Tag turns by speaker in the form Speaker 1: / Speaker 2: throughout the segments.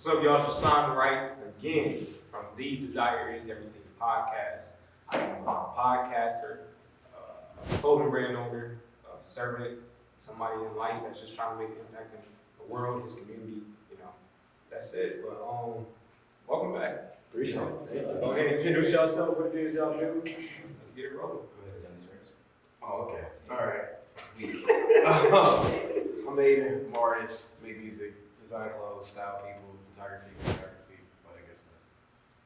Speaker 1: So y'all, just signed right again from the Desire Is Everything podcast. I am a podcaster, a clothing brand owner, a servant, somebody in life that's just trying to make an impact in the world, his community, you know. That's it. But welcome back.
Speaker 2: Appreciate it.
Speaker 1: Go ahead and introduce yourself, what it is y'all do. Let's get it rolling.
Speaker 2: Oh, okay. All right. I'm Aiden, I'm an artist, make music, design clothes, style people, photography, all that good stuff.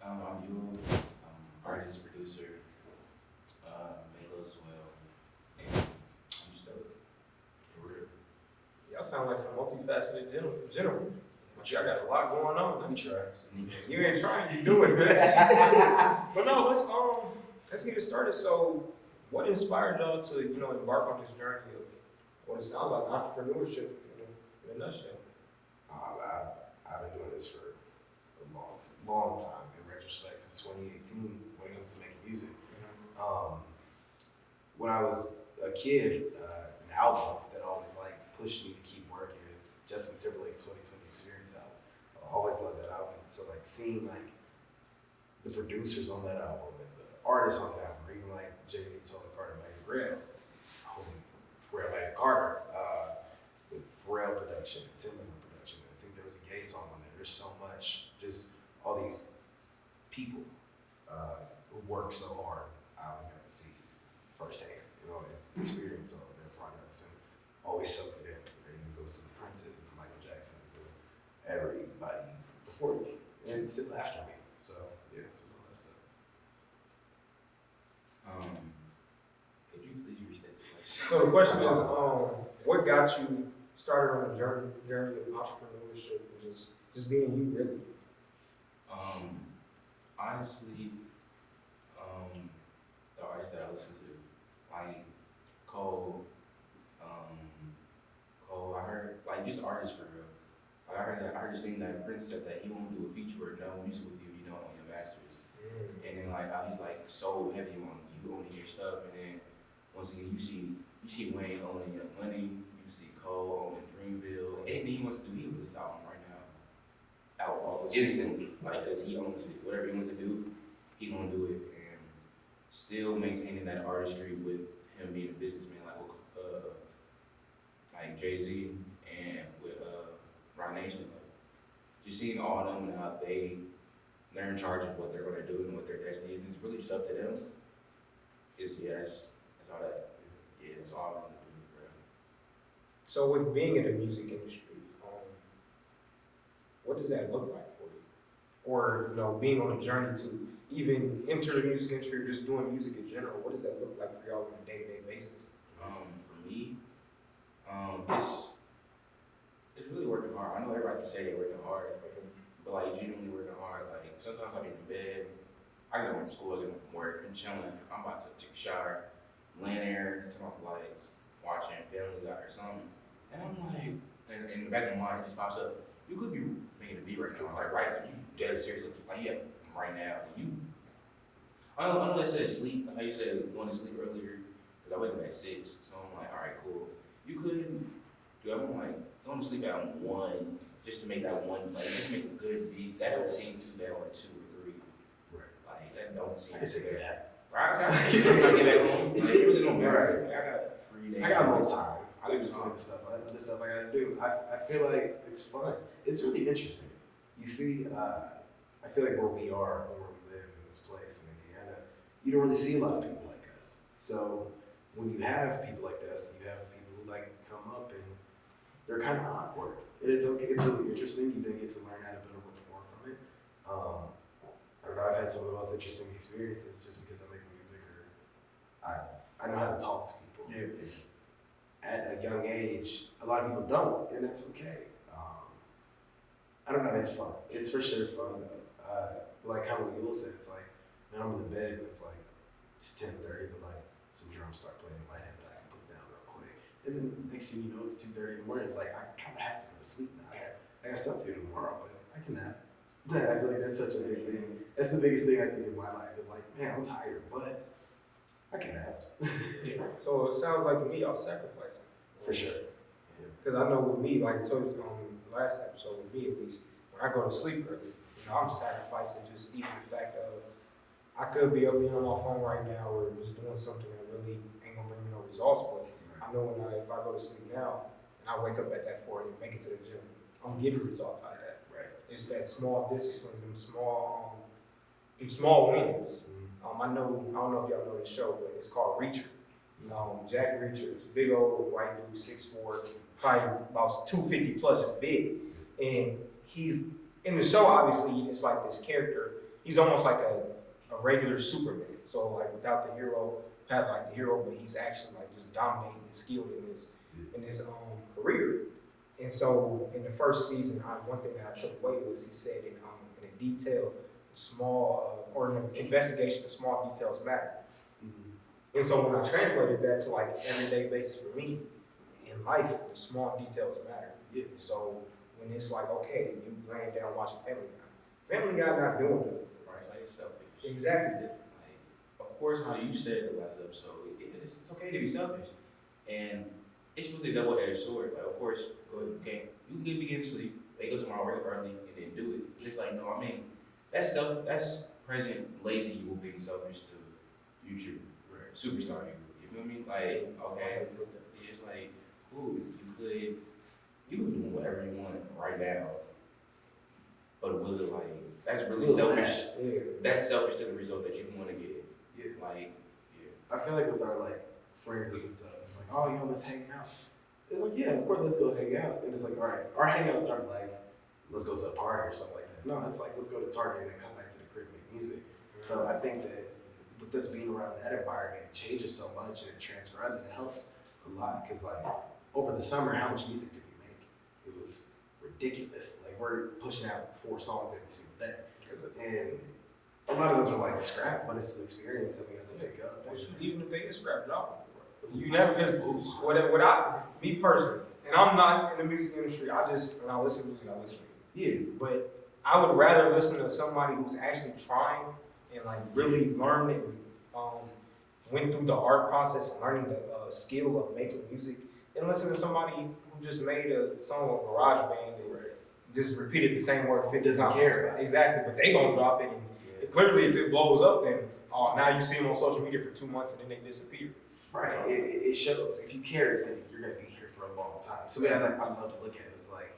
Speaker 3: I'm you, artist, producer, make clothes as well, and I'm just dope.
Speaker 2: For real.
Speaker 1: Y'all sound like some multifaceted gentlemen. But y'all got a lot going on.
Speaker 2: Let me try.
Speaker 1: You ain't trying, you doing it, man. But no, let's get it started. So, what inspired y'all to, embark on this journey of what it sounds like entrepreneurship in a nutshell?
Speaker 2: I've been doing this for a long time. In retrospect, since 2018, when it comes to making music. When I was a kid, an album that always pushed me to keep working is Justin Timberlake's 2020 Experience album. I always loved that album. So seeing the producers on that album and the artists on that album, or even Jay-Z solo part of Maggie Carter, with Pharrell production, Timberland production. I think there was a gay song on there. There's so much, just all these people who work so hard. I always got to see firsthand, his experience on their products, and always soaked it in. And even goes to the Princes and Michael Jacksons and everybody before me, and still after me. So yeah, there's all that stuff.
Speaker 3: Could you please restate the question?
Speaker 1: So the question is, what got you started on the journey of entrepreneurship and just being you, really?
Speaker 3: Honestly, the artists that I listen to, like Cole, I heard just artists for real. I heard this thing that Prince said that he won't do a feature or no music with you, on your masters. And then how he's so heavy on you owning your stuff, and then once again you see Wayne owning Young Money, you see Cole owning Dreamville. Anything he wants to do, he will release album right now. Out all instantly. Cause he owns it. Whatever he wants to do, he gonna do it, and still maintaining that artistry with him being a businessman like Jay-Z and with Roc Nation. Just seeing all of them and how they're in charge of what they're gonna do and what their destiny is. It's really just up to them. That's all that. Yeah, that's all I'm gonna do, bro.
Speaker 1: So with being in the music industry, what does that look like for you? Or being on a journey to even enter the music industry or just doing music in general, what does that look like for y'all on a day-to-day basis?
Speaker 3: For me, it's really working hard. I know everybody can say they're working hard, but genuinely working hard. Sometimes I get in bed, I get home from school, I get home from work, and chilling. I'm about to take a shower, laying there, turn off the lights, watching Family Guy or something, and I'm in the back of my mind, it just pops up. You could be making a beat right now, right? You dead seriously, yeah, right now. I know they said sleep. How you said going to sleep earlier, because I wake up at 6, so I'm all right, cool. You could do going to sleep at 1, just to make that one, just make a good beat. That don't seem too bad on 2 or 3.
Speaker 2: Right.
Speaker 3: That don't seem
Speaker 2: I can
Speaker 3: too
Speaker 2: take
Speaker 3: bad.
Speaker 2: that.
Speaker 3: Right? I can take back home. It really don't matter. I got a free day.
Speaker 2: I got more time. I got other stuff I gotta do. I feel like it's fun. It's really interesting. You see, I feel like where we are, where we live in this place in Indiana, you don't really see a lot of people like us. So when you have people like us, you have people who come up and they're kind of awkward. And it's okay. It's really interesting. You then get to learn how to build a rapport from it. I don't know. I've had some of the most interesting experiences just because I make music, or I know how to talk to people.
Speaker 1: Yeah.
Speaker 2: At a young age, a lot of people don't, and that's okay. I don't know, it's fun. It's for sure fun though. How Will said, it's man, I'm in the bed and it's it's 10:30, but some drums start playing in my head that I can put down real quick. And then next thing you know, it's 2:30 in the morning. It's I kind of have to go to sleep now. I got stuff to do tomorrow, but I can nap. I feel like that's such a big thing. That's the biggest thing I think in my life is man, I'm tired, but I can nap.
Speaker 1: So it sounds like to me y'all sacrificing.
Speaker 2: For sure.
Speaker 1: Because I know with me, like I told you on the last episode, with me at least, when I go to sleep early, I'm sacrificing just even the fact of I could be up being on my phone right now or just doing something that really ain't gonna bring me no results, but I know if I go to sleep now and I wake up at that 4 and make it to the gym, I'm getting results out of that.
Speaker 2: Right.
Speaker 1: It's that small discipline, them small wins. I don't know if y'all know this show, but it's called Reacher. Jack Reacher, is a big old white dude, 6'4", probably about 250 plus, just big. And he's in the show. Obviously, it's like this character. He's almost like a regular Superman. So like without the hero, not like the hero, but he's actually like just dominating and skilled in his career. And so in the first season, one thing that I took away was he said in a detail, small or in an investigation, the small details matter. And so when I translated that to like everyday basis for me in life, the small details matter.
Speaker 2: Yeah.
Speaker 1: So when it's like, okay, you laying down watching Family Guy not doing it.
Speaker 3: Right, it's like it's selfish.
Speaker 1: Exactly.
Speaker 3: Like, of course, how you said the last episode, it's okay to be selfish, and it's really a double-edged sword. Like, of course, go ahead, okay, you can begin to sleep, wake up tomorrow, work early, and then do it. It's just like, no, I mean, that's present lazy you being selfish to future superstar you feel me? Like, okay, it's like, cool, you can do whatever you want right now, but will it, like, that's really selfish.
Speaker 2: Yeah.
Speaker 3: That's selfish to the result that you want to get.
Speaker 2: Yeah.
Speaker 3: Like, yeah.
Speaker 2: I feel like with our like friends and stuff, it's like, oh, let's hang out. It's like, yeah, of course, let's go hang out. And it's like, all right, our hangouts aren't like, let's go to a party or something like that. No, it's like, let's go to Target and then come back to the crib and make music. So I think that with us being around that environment, it changes so much and it transcribes and it helps a lot. Because like over the summer, how much music did we make? It was ridiculous. Like we're pushing out 4 songs every single day, and a lot of those are like scrap, but it's an experience that we have to pick up.
Speaker 1: Even if they get scrapped off, you never because me personally, and I'm not in the music industry. When I listen to music, I listen to it.
Speaker 2: Yeah.
Speaker 1: But I would rather listen to somebody who's actually trying and like really learn and went through the art process and learning the skill of making music, than listen to somebody who just made a song on GarageBand and just repeated the same word 50 times.
Speaker 2: Doesn't care about it.
Speaker 1: Exactly, but they gonna drop it. And clearly, if it blows up, then now you see them on social media for 2 months and then they disappear.
Speaker 2: Right. It shows. If you care, you're gonna be here for a long time. So I love to look at it. It's like,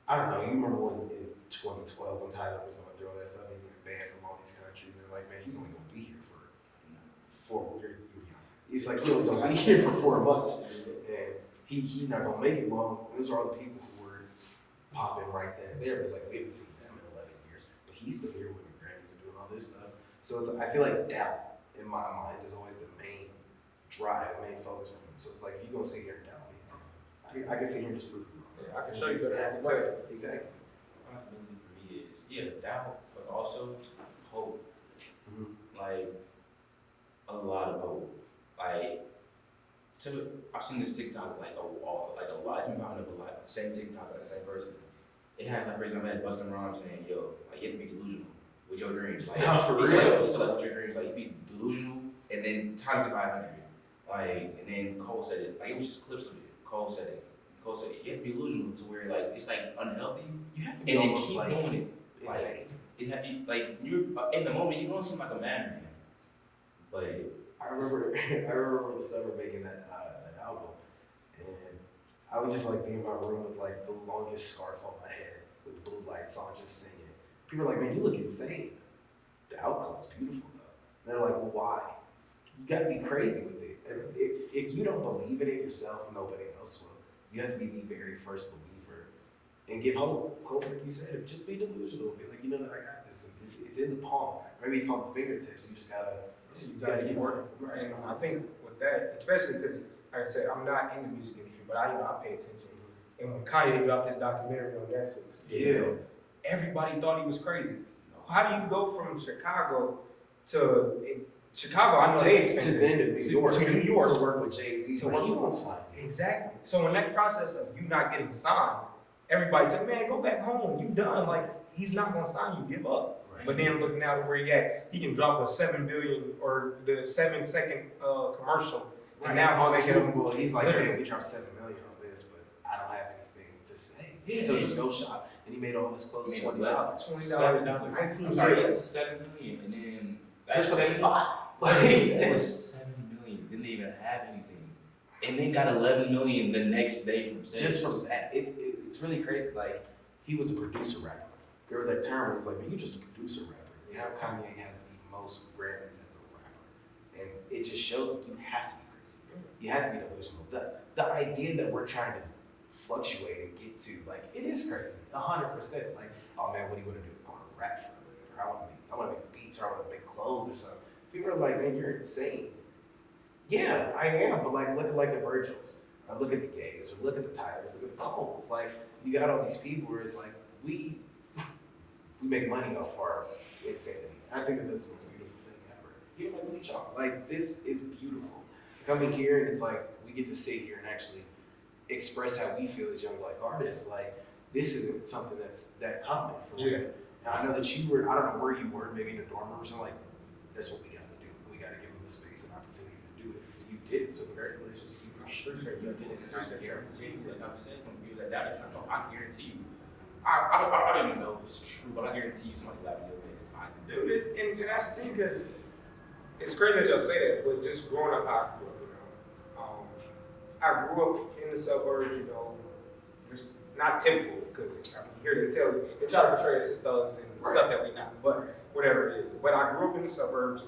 Speaker 2: I don't know. You remember when in 2012 when Tyler was going through all that stuff, he's getting banned from all these countries. They're like, man, he's only gonna be here for 4 years. It's like he only gonna be here for 4 months, and he not gonna make it long. Those are all the people who were popping right then and there. It's like we haven't seen them in 11 years, but he's still here winning Grammys and doing all this stuff. So I feel like doubt in my mind is always the main drive, main focus for me. So it's like if you gonna sit here and doubt me, I can sit here and just prove you wrong.
Speaker 1: Yeah, I can show you better.
Speaker 2: Exactly.
Speaker 3: Responsibility for me is doubt, but also hope.
Speaker 2: Mm-hmm.
Speaker 3: Like a lot of hope. Like, so I've seen this TikTok like a lot. It's been popping up a lot. Same TikTok, like the same person. It has like, for example, had Busta Rhymes saying, "Yo, like you have to be delusional with your dreams." Like,
Speaker 2: Not for
Speaker 3: he
Speaker 2: real.
Speaker 3: said, with your dreams, like you be delusional, and then times it by 100. Like, and then Cole said it. Like it was just clips of it. Cole said it. You have to be delusional to where like it's like unhealthy,
Speaker 2: You have to be
Speaker 3: and then
Speaker 2: almost
Speaker 3: keep
Speaker 2: like
Speaker 3: doing it.
Speaker 2: insane.
Speaker 3: It have to like you're in the moment. You don't seem like a madman, but
Speaker 2: I remember the summer making that album, and I would just like be in my room with like the longest scarf on my head with blue lights on, just singing. People are like, "Man, you look insane." The outcome is beautiful though. And they're like, "Well, why?" You got to be crazy with it. And if you don't believe in it yourself, nobody else will. You have to be the very first believer and give hope. Hope, like you said, just be delusional. Be like, you know that I got this. And it's in the palm. Maybe it's on the fingertips. You just gotta.
Speaker 1: You gotta keep working.
Speaker 2: Right.
Speaker 1: And I think with that, especially because, like I said, I'm not in the music industry, but I pay attention. And when Kanye dropped his documentary on Netflix, everybody thought he was crazy. How do you go from Chicago to Chicago? I know they expensive.
Speaker 2: To then to New York.
Speaker 1: To New York.
Speaker 2: To work with Jay-Z.
Speaker 1: To work
Speaker 2: he
Speaker 1: with-
Speaker 2: won't sign.
Speaker 1: Exactly. So in that process of you not getting signed, everybody said, "Man, go back home. You done." Like he's not gonna sign you. Give up.
Speaker 2: Right.
Speaker 1: But then looking out at where he at, he can drop a 7 billion or the 7-second commercial,
Speaker 2: Right.
Speaker 1: and now
Speaker 2: on the
Speaker 1: he's
Speaker 2: Super
Speaker 1: making
Speaker 2: Bowl, he's like,
Speaker 1: literally.
Speaker 2: "Man, we dropped $7 million on this, but I don't have anything to say."
Speaker 1: Yeah.
Speaker 2: So just go shop. and he made all of his clothes
Speaker 3: Made
Speaker 2: $20.
Speaker 1: $20,
Speaker 3: I'm sorry, it was $7 million, and then
Speaker 2: Just for the
Speaker 3: $7
Speaker 2: spot.
Speaker 3: It was $7 million. Didn't even have anything, and then got $11 million the next day from sales.
Speaker 2: Just from that, it's really crazy. Like, he was a producer rapper. There was that term where it's like, man, you're just a producer rapper. And now Kanye has the most Grammys as a rapper, and it just shows that you have to be crazy. You have to be delusional. The idea that we're trying to fluctuate and get to, like, it is crazy, 100%. Like, oh man, what do you want to do? I want to rap for a living, or I want to make beats, or I want to make clothes or something. People are like, man, you're insane. Yeah, I am, but like, look at like the Virgils, or look at the Gays, or look at the Tylers, look at the Coles. Like, you got all these people where it's like, we make money off our insanity. I think that that's the most beautiful thing ever. You know, like, y'all, like, this is beautiful. Coming here, and it's like, we get to sit here and actually express how we feel as young Black artists. Like, this isn't something that's that common for me. And I know that you were, I don't know where you were, maybe in a dorm room or something. Like, that's what we got to do. We got to give them the space and opportunity to do it. You did it, so congratulations to you for sure.
Speaker 3: You did it, and I guarantee you, like I'm saying, some people that doubt it, I guarantee you. I don't even know if it's true, but I guarantee you somebody laughed at your face.
Speaker 1: Dude, and that's the thing, because it's crazy that y'all say that, but just growing up how I grew up, I grew up in the suburbs, just not typical, because here they tell you, they try to portray us as thugs and stuff that we not, but whatever it is. But I grew up in the suburbs.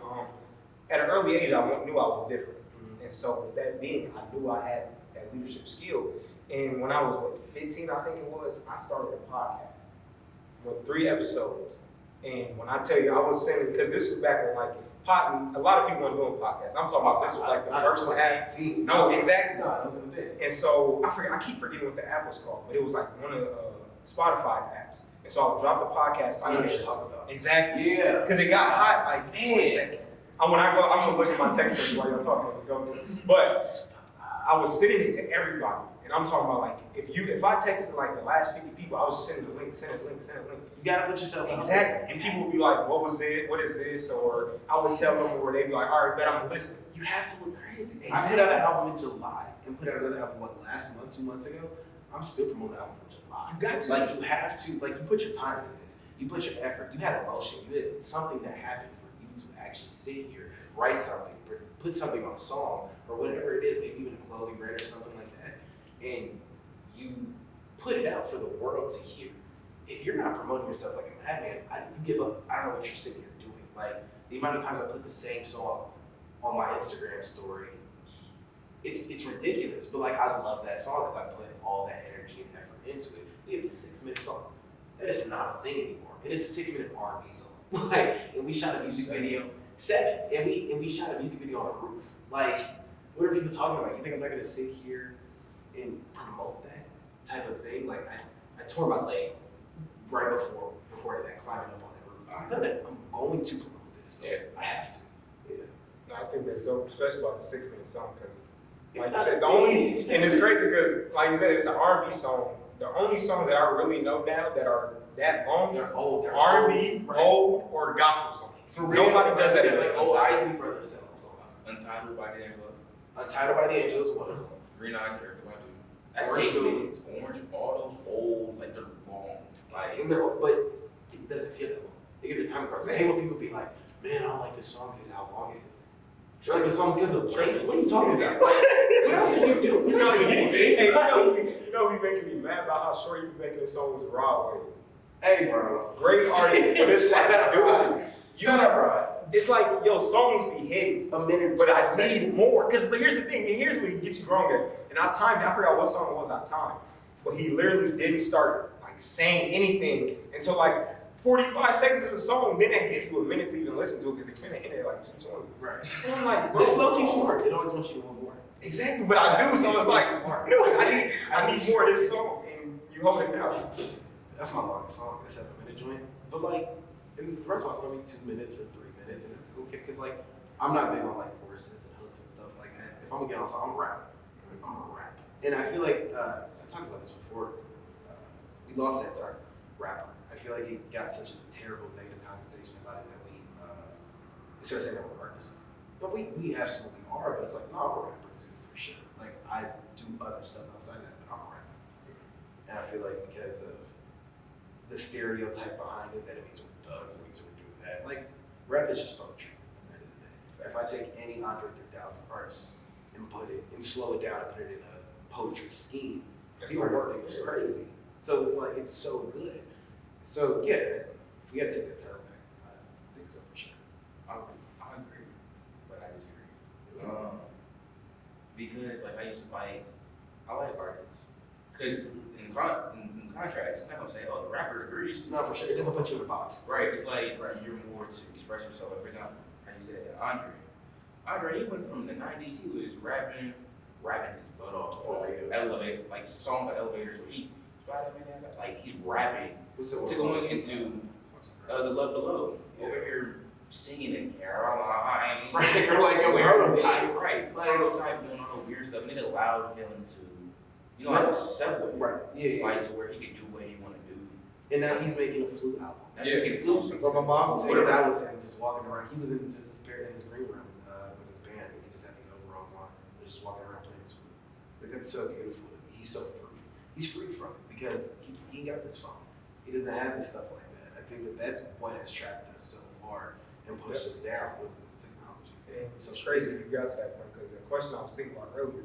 Speaker 1: At an early age, I knew I was different. And so with that being, I knew I had that leadership skill. And when I was, 15, I think it was, I started a podcast with 3 episodes. And when I tell you, I was sending, because this was back in a lot of people weren't doing podcasts. I'm talking about this was the first one. No, exactly.
Speaker 2: No, that was a bit.
Speaker 1: And so I keep forgetting what the app was called, but it was one of Spotify's apps. And so I would drop the podcast.
Speaker 2: I know what you're talking about.
Speaker 1: Exactly.
Speaker 2: Yeah.
Speaker 1: Because it got hot for a second. I'm gonna look at my text message while you're talking. But I was sending it to everybody. And I'm talking about if I texted the last 50 people, I was just sending the link, send a link.
Speaker 2: You gotta put yourself out.
Speaker 1: Exactly. And people would be like, what was it? What is this? Or I would tell them, or they'd be like, all right, bet I'm gonna listen.
Speaker 2: You have to look crazy.
Speaker 1: Exactly.
Speaker 2: I put out an album in July and put out another album last month, 2 months ago. I'm still promoting the album in July.
Speaker 1: You got to.
Speaker 2: You have to, you put your time into this. You put your effort. You had emotion. You had something that happened for you to actually sit here, write something, put something on a song, or whatever it is, maybe even a clothing brand or something like that. And you put it out for the world to hear. If you're not promoting yourself like a madman, you give up. I don't know what you're sitting here doing. The amount of times I put the same song on my Instagram story, it's ridiculous. But I love that song because I put all that energy and effort into it. We have a 6-minute song. That is not a thing anymore. It is a 6-minute R&B song. And we shot a music video, 7, and we shot a music video on a roof. What are people talking about? You think I'm not gonna sit here and promote that type of thing? I tore my leg right before recording that, climbing up on that roof. I'm going to promote this. So I have to. Yeah.
Speaker 1: No, I think that's dope, especially about the 6-minute song, because
Speaker 2: It's
Speaker 1: you
Speaker 2: not
Speaker 1: said,
Speaker 2: big.
Speaker 1: and it's crazy because, like you said, it's an R&B song. The only songs that I really know now that are that long,
Speaker 2: They're old. They're
Speaker 1: R&B,
Speaker 2: old,
Speaker 1: old, or gospel songs.
Speaker 2: For real,
Speaker 1: Nobody does that
Speaker 2: like
Speaker 1: anymore.
Speaker 2: old Isley Brothers songs.
Speaker 3: Untitled by D'Angelo.
Speaker 2: Untitled by D'Angelo is one of them.
Speaker 3: Green Eyes, Erica Badu.
Speaker 2: Orange
Speaker 3: That's 8
Speaker 2: Blue.
Speaker 3: minutes. Orange, all those old, they're long.
Speaker 2: But it doesn't feel that long. They give it time across. I hate when people be like, man, I don't like this song because how long it is. You like this song because of the length? What are you talking about? What else did you do?
Speaker 1: You know who be making me mad about how short you be making the songs with Rod Wave.
Speaker 2: Hey, bro.
Speaker 1: Great artist, but it's
Speaker 2: Shut up, bro. Shut up, bro.
Speaker 1: It's songs be hitting,
Speaker 2: A minute,
Speaker 1: but I
Speaker 2: 12
Speaker 1: need
Speaker 2: seconds.
Speaker 1: more. Because here's the thing, and here's what gets you wrong at. And I timed it, I forgot what song it was I timed. But he literally didn't start saying anything until 45 seconds of the song. Then that gives you a minute to even listen to it because they finna hit it at 2:20.
Speaker 2: Right.
Speaker 1: And I'm like, bro,
Speaker 2: It's low-key smart. It always wants you to want more.
Speaker 1: Exactly, but I do, so it's like,
Speaker 2: smart.
Speaker 1: no, I need more of this song, and you hold it down.
Speaker 2: That's my longest song. That's 7-minute joint. But and the rest of my song maybe 2 minutes or 3 minutes, and it's okay. Cause I'm not big on choruses and hooks and stuff like that. If I'm gonna get on a song, I'm gonna rap. And I feel I talked about this before. We lost that our rapper. I feel like it got such a terrible negative conversation about it that we started saying that we're artists. But we absolutely are. But it's no, I'm a rapper too for sure. I do other stuff outside that, but I'm a rapper. And I feel because of the stereotype behind it that it means we're thugs, it means we're doing that. Like, rap is just poetry at the end of the day. If I take any Andre 3000 verse and slow it down and put it in a poetry scheme, people work think it's crazy. So it's like, it's so good. So yeah, we gotta take that term back. I think so for sure.
Speaker 3: I agree, but I disagree. Because like I like artists. Because in contrast, it's not gonna say, oh, the rapper agrees.
Speaker 2: No, for sure. It doesn't put you in a box.
Speaker 3: Right. It's like you're more to express yourself. Like, for example, how you said Andre, he went from the '90s. He was rapping his butt off.
Speaker 2: For real.
Speaker 3: Elevate, like song of elevators where he, like he's rapping. To going into the Love Below.
Speaker 2: Yeah.
Speaker 3: Over here singing in Caroline.
Speaker 2: Right, you're like a prototype.
Speaker 3: Right.
Speaker 2: Like,
Speaker 3: Prototype doing all the weird stuff, and it allowed him to, like segue.
Speaker 2: right. Yeah.
Speaker 3: Like to where he could do what he want to do.
Speaker 2: And now he's making a flute album.
Speaker 3: He can flute.
Speaker 2: But my mom said that I was him just walking around. He was in just in his green room with his band, and he just had these overalls on. He was just walking around playing his flute. Like, that's so beautiful. He's so free. He's free from it because he got this phone. He doesn't have this stuff like that. I think that's what has trapped us so far and pushed us down was this technology.
Speaker 1: So it's crazy you got to that point because the question I was thinking about earlier.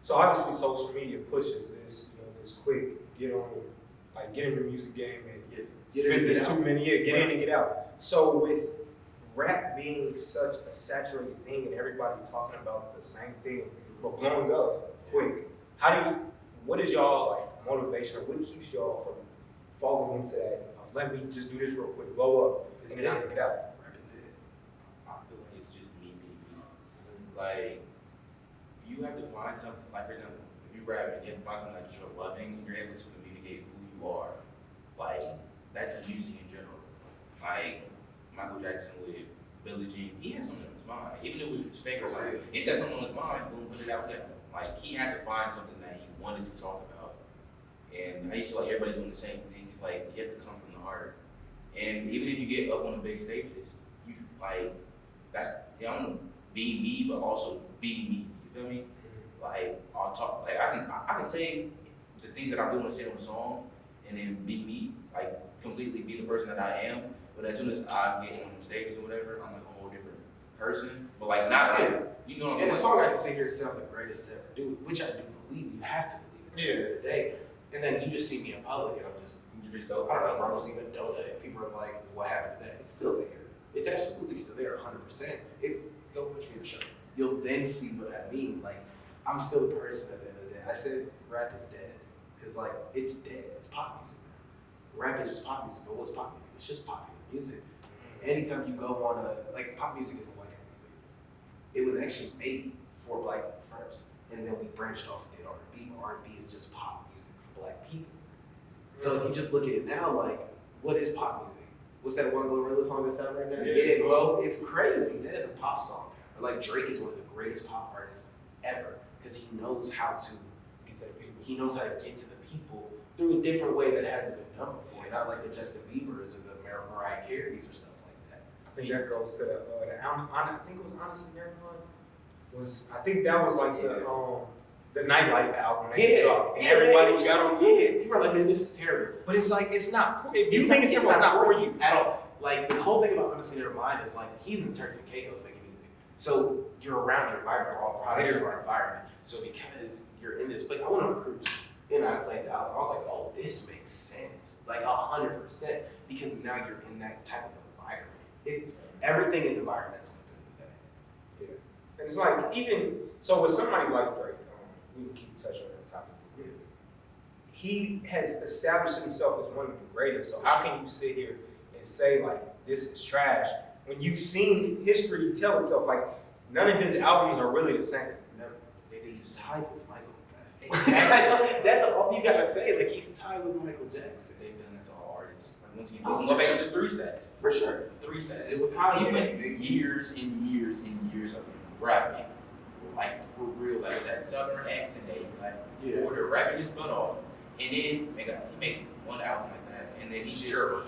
Speaker 1: So obviously social media pushes this, this quick get on, like get in the music game and spend this 2 minutes, get in and get out. So with rap being such a saturated thing and everybody talking about the same thing, but blowing up quick, what is y'all like motivation or what keeps y'all from falling into that? Let me just do this real quick, blow up, and then I can get out.
Speaker 2: Rap is it.
Speaker 3: I feel like it's just me being me. Like, you have to find something, like for example, if you rap and you have to find something that you're loving and you're able to communicate who you are. Like, that's music in general. Like, Michael Jackson with Billie Jean, he had something on his mind. Even if it was fake or something, he just had something on his mind, boom, put it out there. Like, he had to find something that he wanted to talk about. And I used to like everybody doing the same thing. It's like, you have to come from the heart. And even if you get up on the big stages, you like, I'm gonna be me, but also be me. You feel me? Like, I'll talk, like I can say the things that I'm doing to say on the song and then be me, like completely be the person that I am. But as soon as I get on the stages or whatever, I'm like a whole different person. But like, not like, you know what I'm saying?
Speaker 2: And the song I can sit here and sound the greatest to ever do, which I do believe. You have to believe at the end of the day. And then you just see me in public and you just go, I don't know, bro, I was eating a donut. And people are like, what happened to that? It's still there. It's absolutely still there, 100%. Go watch me in the show. You'll then see what I mean. Like, I'm still the person at the end of the day. I said rap is dead. Because, like, it's dead. It's pop music now. Rap is just pop music. But what's pop music? It's just popular music. Anytime you go on pop music isn't white music. It was actually made for black people first. And then we branched off and did R&B. R&B is just pop music for black people. So if you just look at it now, like, what is pop music? What's that one Glorilla song that's out right now? Yeah, Glow. It's crazy. That is a pop song. Or like Drake is one of the greatest pop artists ever because he knows how to get to the people. He knows how to get to the people through a different way that hasn't been done before. Not like the Justin Biebers or the Mariah Careys or stuff like that.
Speaker 1: I think that goes to I think it was Honestly Everyone. I think that was like the Nightlife album. Dropped. And everybody got on.
Speaker 2: People are like, man, this is terrible.
Speaker 1: But it's like, it's not for you. If you think it's terrible, it's not for you
Speaker 2: at all. Like, the whole thing about Honestly Nevermind is like, he's in Turks and Caicos making music. So you're around your environment, we're all products of our environment. So because you're in this place, I went on a cruise and I played the album. I was like, oh, this makes sense. Like 100%. Because now you're in that type of environment. Everything is environmental at the end of the day.
Speaker 1: Yeah. And it's like, even, so with somebody like Drake, we can keep touching on that topic.
Speaker 2: Yeah.
Speaker 1: He has established himself as one of the greatest. So how can you sit here and say like this is trash when you've seen history tell itself like none of his albums are really the same?
Speaker 2: No, he's tied with Michael. Exactly. That's all you gotta say. Like he's tied with Michael Jackson.
Speaker 3: They've done that to all artists. Like once you go back to the 3 stacks.
Speaker 2: For sure.
Speaker 3: 3 stacks.
Speaker 2: It would probably
Speaker 3: he went years and years and years of him rapping. Like for real, like that southern accent that he got, order rapping his butt off, and then he made one album like that, and then he's terrible.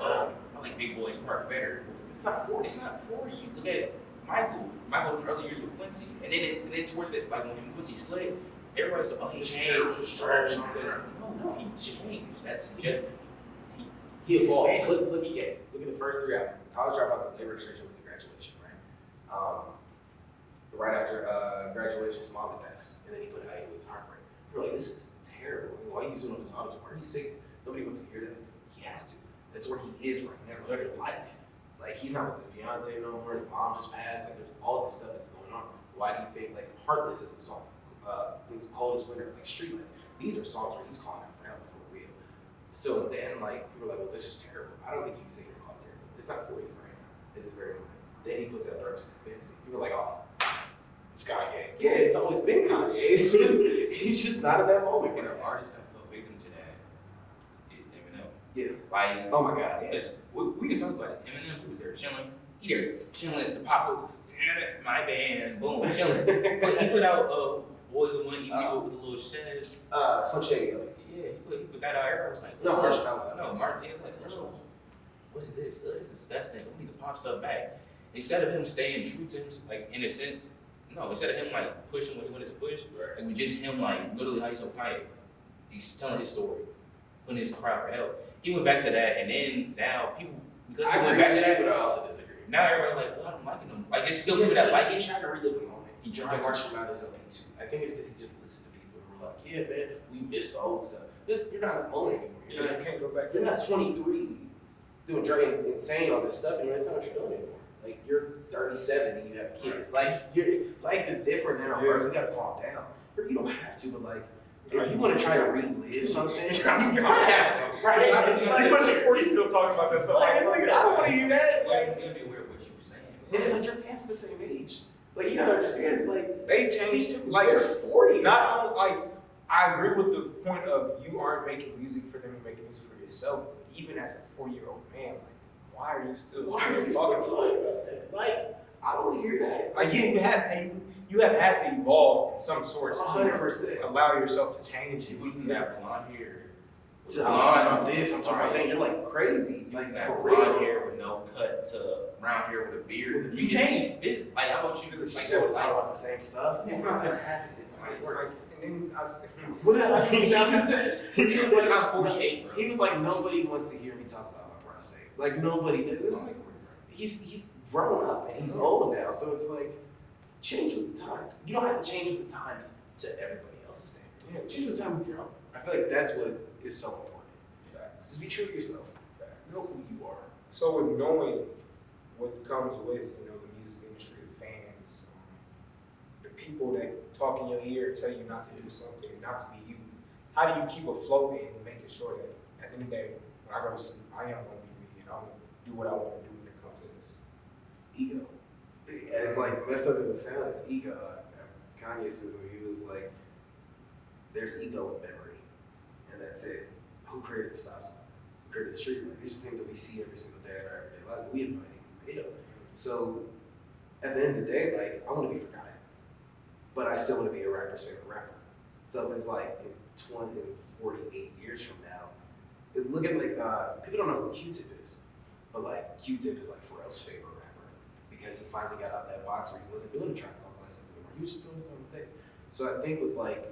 Speaker 3: I like Big Boy's Park better.
Speaker 2: It's not for you.
Speaker 3: It's not for you. Look at Michael in the early years with Quincy, and then towards that, like when him and Quincy split, everybody's like, oh, he changed. No, he changed. That's just
Speaker 2: He evolved. Look at the first 3 albums. College Dropout, the Labor Registration with the graduation, right? Right after graduation, his mom had passed, and then he put out with his heartbreak. You're like, this is terrible. Why are you using all this auto-tune? Are you sick? Nobody wants to hear that. He has to. That's where he is right now. That's life. Like, he's not with his fiance no more. His mom just passed. Like, there's all this stuff that's going on. Why do you think, like, Heartless is a song? It's Cold as Winter, like Streetlights. These are songs where he's calling out for help for real. So then, like, people are like, well, this is terrible. I don't think you can say you're called terrible. It's not for you right now. It is very much. Then he puts out Dark Twisted Fantasy. People are like, oh, it's Kanye. Yeah, it's always been Kanye. It's just, he's just not at that moment.
Speaker 3: One of the artists that fell victim to that is Eminem.
Speaker 2: Yeah.
Speaker 3: Like,
Speaker 2: oh my God.
Speaker 3: Yes, we can talk about it. Eminem, he was there chilling. He there chilling. The pop was, my band, boom, chilling. But he put out Boys the One EP with a little shed.
Speaker 2: Some shady of it.
Speaker 3: Yeah, he put that out. Everybody was like,
Speaker 2: no, Marshmallows.
Speaker 3: No, Martin. Yeah, like, what is this? This is disgusting. We need to pop stuff back. Instead of him staying true to him, like in a sense, no. Instead of him like pushing what he wanted to push, like with just him like literally how he's so quiet. He's telling his story, putting his cry for help. He went back to that, and then now people because he went back to that,
Speaker 2: but I also disagree.
Speaker 3: now everybody like, oh, I don't like him. Like it's still people that like
Speaker 2: He
Speaker 3: it.
Speaker 2: tried to relive the moment. He tried to Marshmallows up in too. I think it's because he just listened to people who were like, yeah, man, we missed the old stuff. You're not alone anymore.
Speaker 1: You can't go back.
Speaker 2: You're not 23 doing drug and saying all this stuff, and that's not what you're doing anymore. Like, you're 37 and you have kids. Like, your life is different now, bro. You gotta calm down. Or you don't have to, but like, if you want to try to relive something, you might have to, right?
Speaker 1: Like, pushing 40 still talking about that stuff.
Speaker 2: Like, it's like, I don't want to hear that.
Speaker 3: Like,
Speaker 2: Like,
Speaker 3: you gotta be aware of what you're saying.
Speaker 2: and it's like your fans are the same age. Like, you gotta understand, it's like,
Speaker 1: They changed too. Like,
Speaker 2: they're 40.
Speaker 1: not only, like, I agree with the point of you aren't making music for them, you're making music for yourself. But even as a 4-year-old man, like, why are you still talking about that?
Speaker 2: Like, I don't want to hear that.
Speaker 1: Like, you have had to evolve in some sorts to
Speaker 2: 100%.
Speaker 1: allow yourself to change.
Speaker 3: We can have blonde hair.
Speaker 2: I'm talking about this, I'm talking about that. You're like crazy.
Speaker 3: You
Speaker 2: Like,
Speaker 3: can have
Speaker 2: for
Speaker 3: blonde
Speaker 2: real.
Speaker 3: hair with no cut to brown hair with a beard. You change this. Like, I want you to
Speaker 2: You
Speaker 3: like
Speaker 2: still
Speaker 3: go
Speaker 2: talk about the same stuff. It's not gonna happen. It's not gonna work.
Speaker 1: And then I said,
Speaker 2: What I mean, he was like,
Speaker 3: I'm 48, bro.
Speaker 2: he was like, nobody wants to hear me talk about my prostate. Like, nobody does. It's like, he's grown up and he's old now, so it's like, change with the times. You don't have to change with the times to everybody else's standard. Yeah, change with the time with your own. I feel like that's what is so important. Just be true to yourself. Know who you are.
Speaker 1: so with knowing what comes with, you know, the music industry, the fans, the people that talk in your ear, tell you not to do something, not to be you, how do you keep afloat and making sure that at the end of the day, when I go to sleep, I am going to be me and I'm going to do what I want to do when it comes to this?
Speaker 2: Ego. It's like messed up as it sounds, it's ego. Kanye says when he was like, there's ego in memory, and that's it. Who created the stop sign? Who created the street light? These are things that we see every single day in our everyday life. We have no idea who made them. So at the end of the day, like, I want to be forgotten, but I still want to be a rapper's favorite rapper. So if it's like in 20 and 48 years from now, look at like people don't know who Q-Tip is, but like Q-Tip is like Pharrell's favorite rapper because he finally got out of that box where he wasn't doing a track called Less anymore. He was just doing his own thing. So I think with like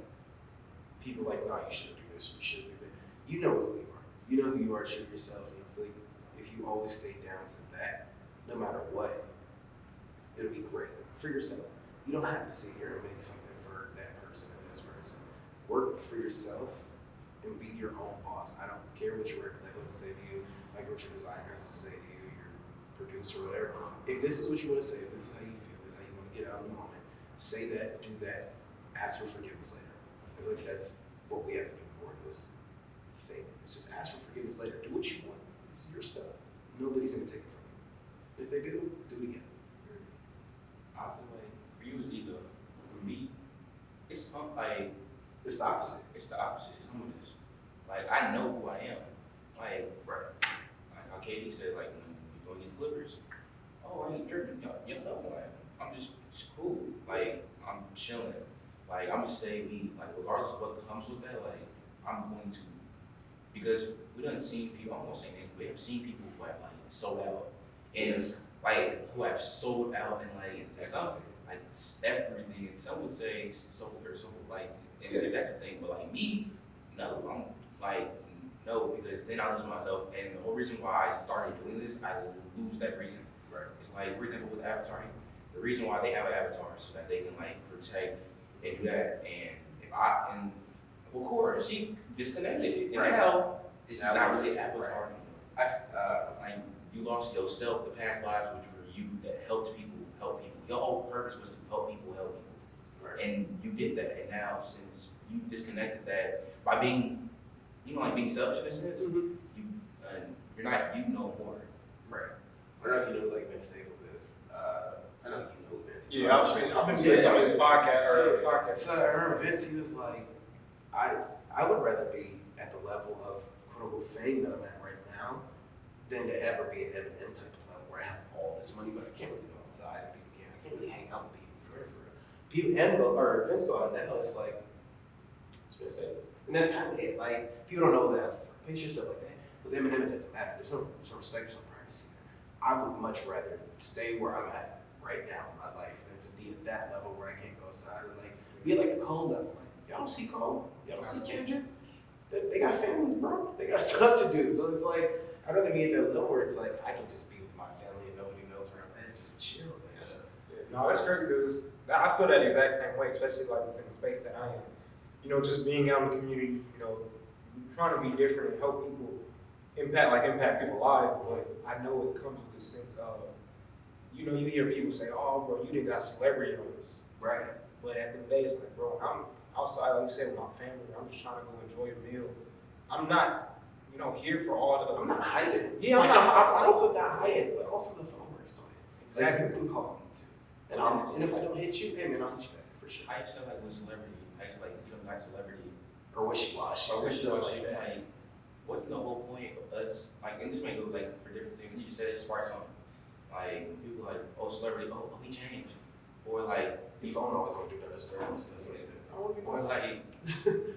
Speaker 2: people like, no, you shouldn't do this, you shouldn't do that. You know who you are. You know who you are, true to yourself. And I feel like if you always stay down to that, no matter what, it'll be great for yourself. You don't have to sit here and make something for that person and this person. Work for yourself and be your own boss. I don't care what your record labels say to you, like what your designers say to you, your producer, whatever. If this is what you want to say, if this is how you feel, this is how you want to get out of the moment, say that, do that, ask for forgiveness later. I feel like that's what we have to do more in this thing. It's just ask for forgiveness later. Do what you want. It's your stuff. Nobody's going to take it from you. If they do it again.
Speaker 3: I feel like for you it's ego. For me, it's like
Speaker 2: It's the opposite.
Speaker 3: it's the opposite. It's humbleness. Like I know who I am. Like bro, like how Katie said, like when we go against Clippers, oh I ain't tripping. You know who I am. I'm just it's cool. Like I'm chilling. Like I'm gonna say we like regardless of what comes with that, like I'm going to because we done seen people. I'm gonna say names. We have seen people who have like sold out and like who have sold out and like something. like everything. And some would say so or so like, and that's the thing. But like me, no, I'm like no, because then I lose myself. And the whole reason why I started doing this, I lose that reason.
Speaker 2: Right.
Speaker 3: It's like, for example, with avatar, the reason why they have an avatar is so that they can like protect and do that. And well, Cora, she disconnected it. And now it's
Speaker 2: Now
Speaker 3: not
Speaker 2: it's-
Speaker 3: really avatar anymore. Like you lost yourself, the past lives, which were you that helped people help people. Your whole purpose was to help people help people.
Speaker 2: Right.
Speaker 3: And you did that. And now since you disconnected that by being, like being selfish in a sense, you're not you no more.
Speaker 2: Right. I don't know if you know who like Vince Staples is. I know you know Vince.
Speaker 1: Yeah, I've been seeing some of his podcasts.
Speaker 2: So I remember Vince, he was like, I would rather be at the level of quote unquote fame that I'm at right now than to ever be at Eminem type of level where I have all this money, but I can't really go outside and people can't. I can't really hang out with people for real. Vince go out now, it's like, it's Vince Staples. And that's kind of it. Like, people don't know that for pictures, stuff like that. With Eminem, it doesn't matter. There's no respect, there's no privacy there. I would much rather stay where I'm at right now in my life than to be at that level where I can't go outside or like be at like the Cole level. Like, y'all don't see Cole, y'all don't see Kendrick. They got families, bro. They got stuff to do. So it's like, I'd rather be at that level where it's like, I can just be with my family and nobody knows where I'm at, just chill. Like,
Speaker 1: No, that's crazy because I feel that exact same way, especially like within the space that I am. Just being out in the community, trying to be different and help people impact people's lives. But I know it comes with the sense of, you hear people say, "Oh, bro, you didn't got celebrity on this."
Speaker 2: right.
Speaker 1: But at the end of the day, it's like, bro, I'm outside, like you said, with my family. I'm just trying to go enjoy a meal. I'm not, here for all the.
Speaker 2: I'm not hiding.
Speaker 1: Yeah, I'm not.
Speaker 2: I'm also not hiding, but also the phone works twice.
Speaker 1: Exactly.
Speaker 2: Like, you can call me too. And if I don't hit you, hey man, I'll hit you back for sure.
Speaker 3: I used to like with celebrity. I used to like like celebrity.
Speaker 2: Or wishy-washy.
Speaker 3: Or
Speaker 2: stuff
Speaker 3: wishy-washy.
Speaker 2: like that.
Speaker 3: Like, what's the whole point of us? Like, and this may go like for different things. You just said it sparks something. Like people like, oh, celebrity, oh, he changed, or like
Speaker 2: The phone always gonna do that stuff and stuff like that. I wanna be
Speaker 3: or
Speaker 2: more
Speaker 3: like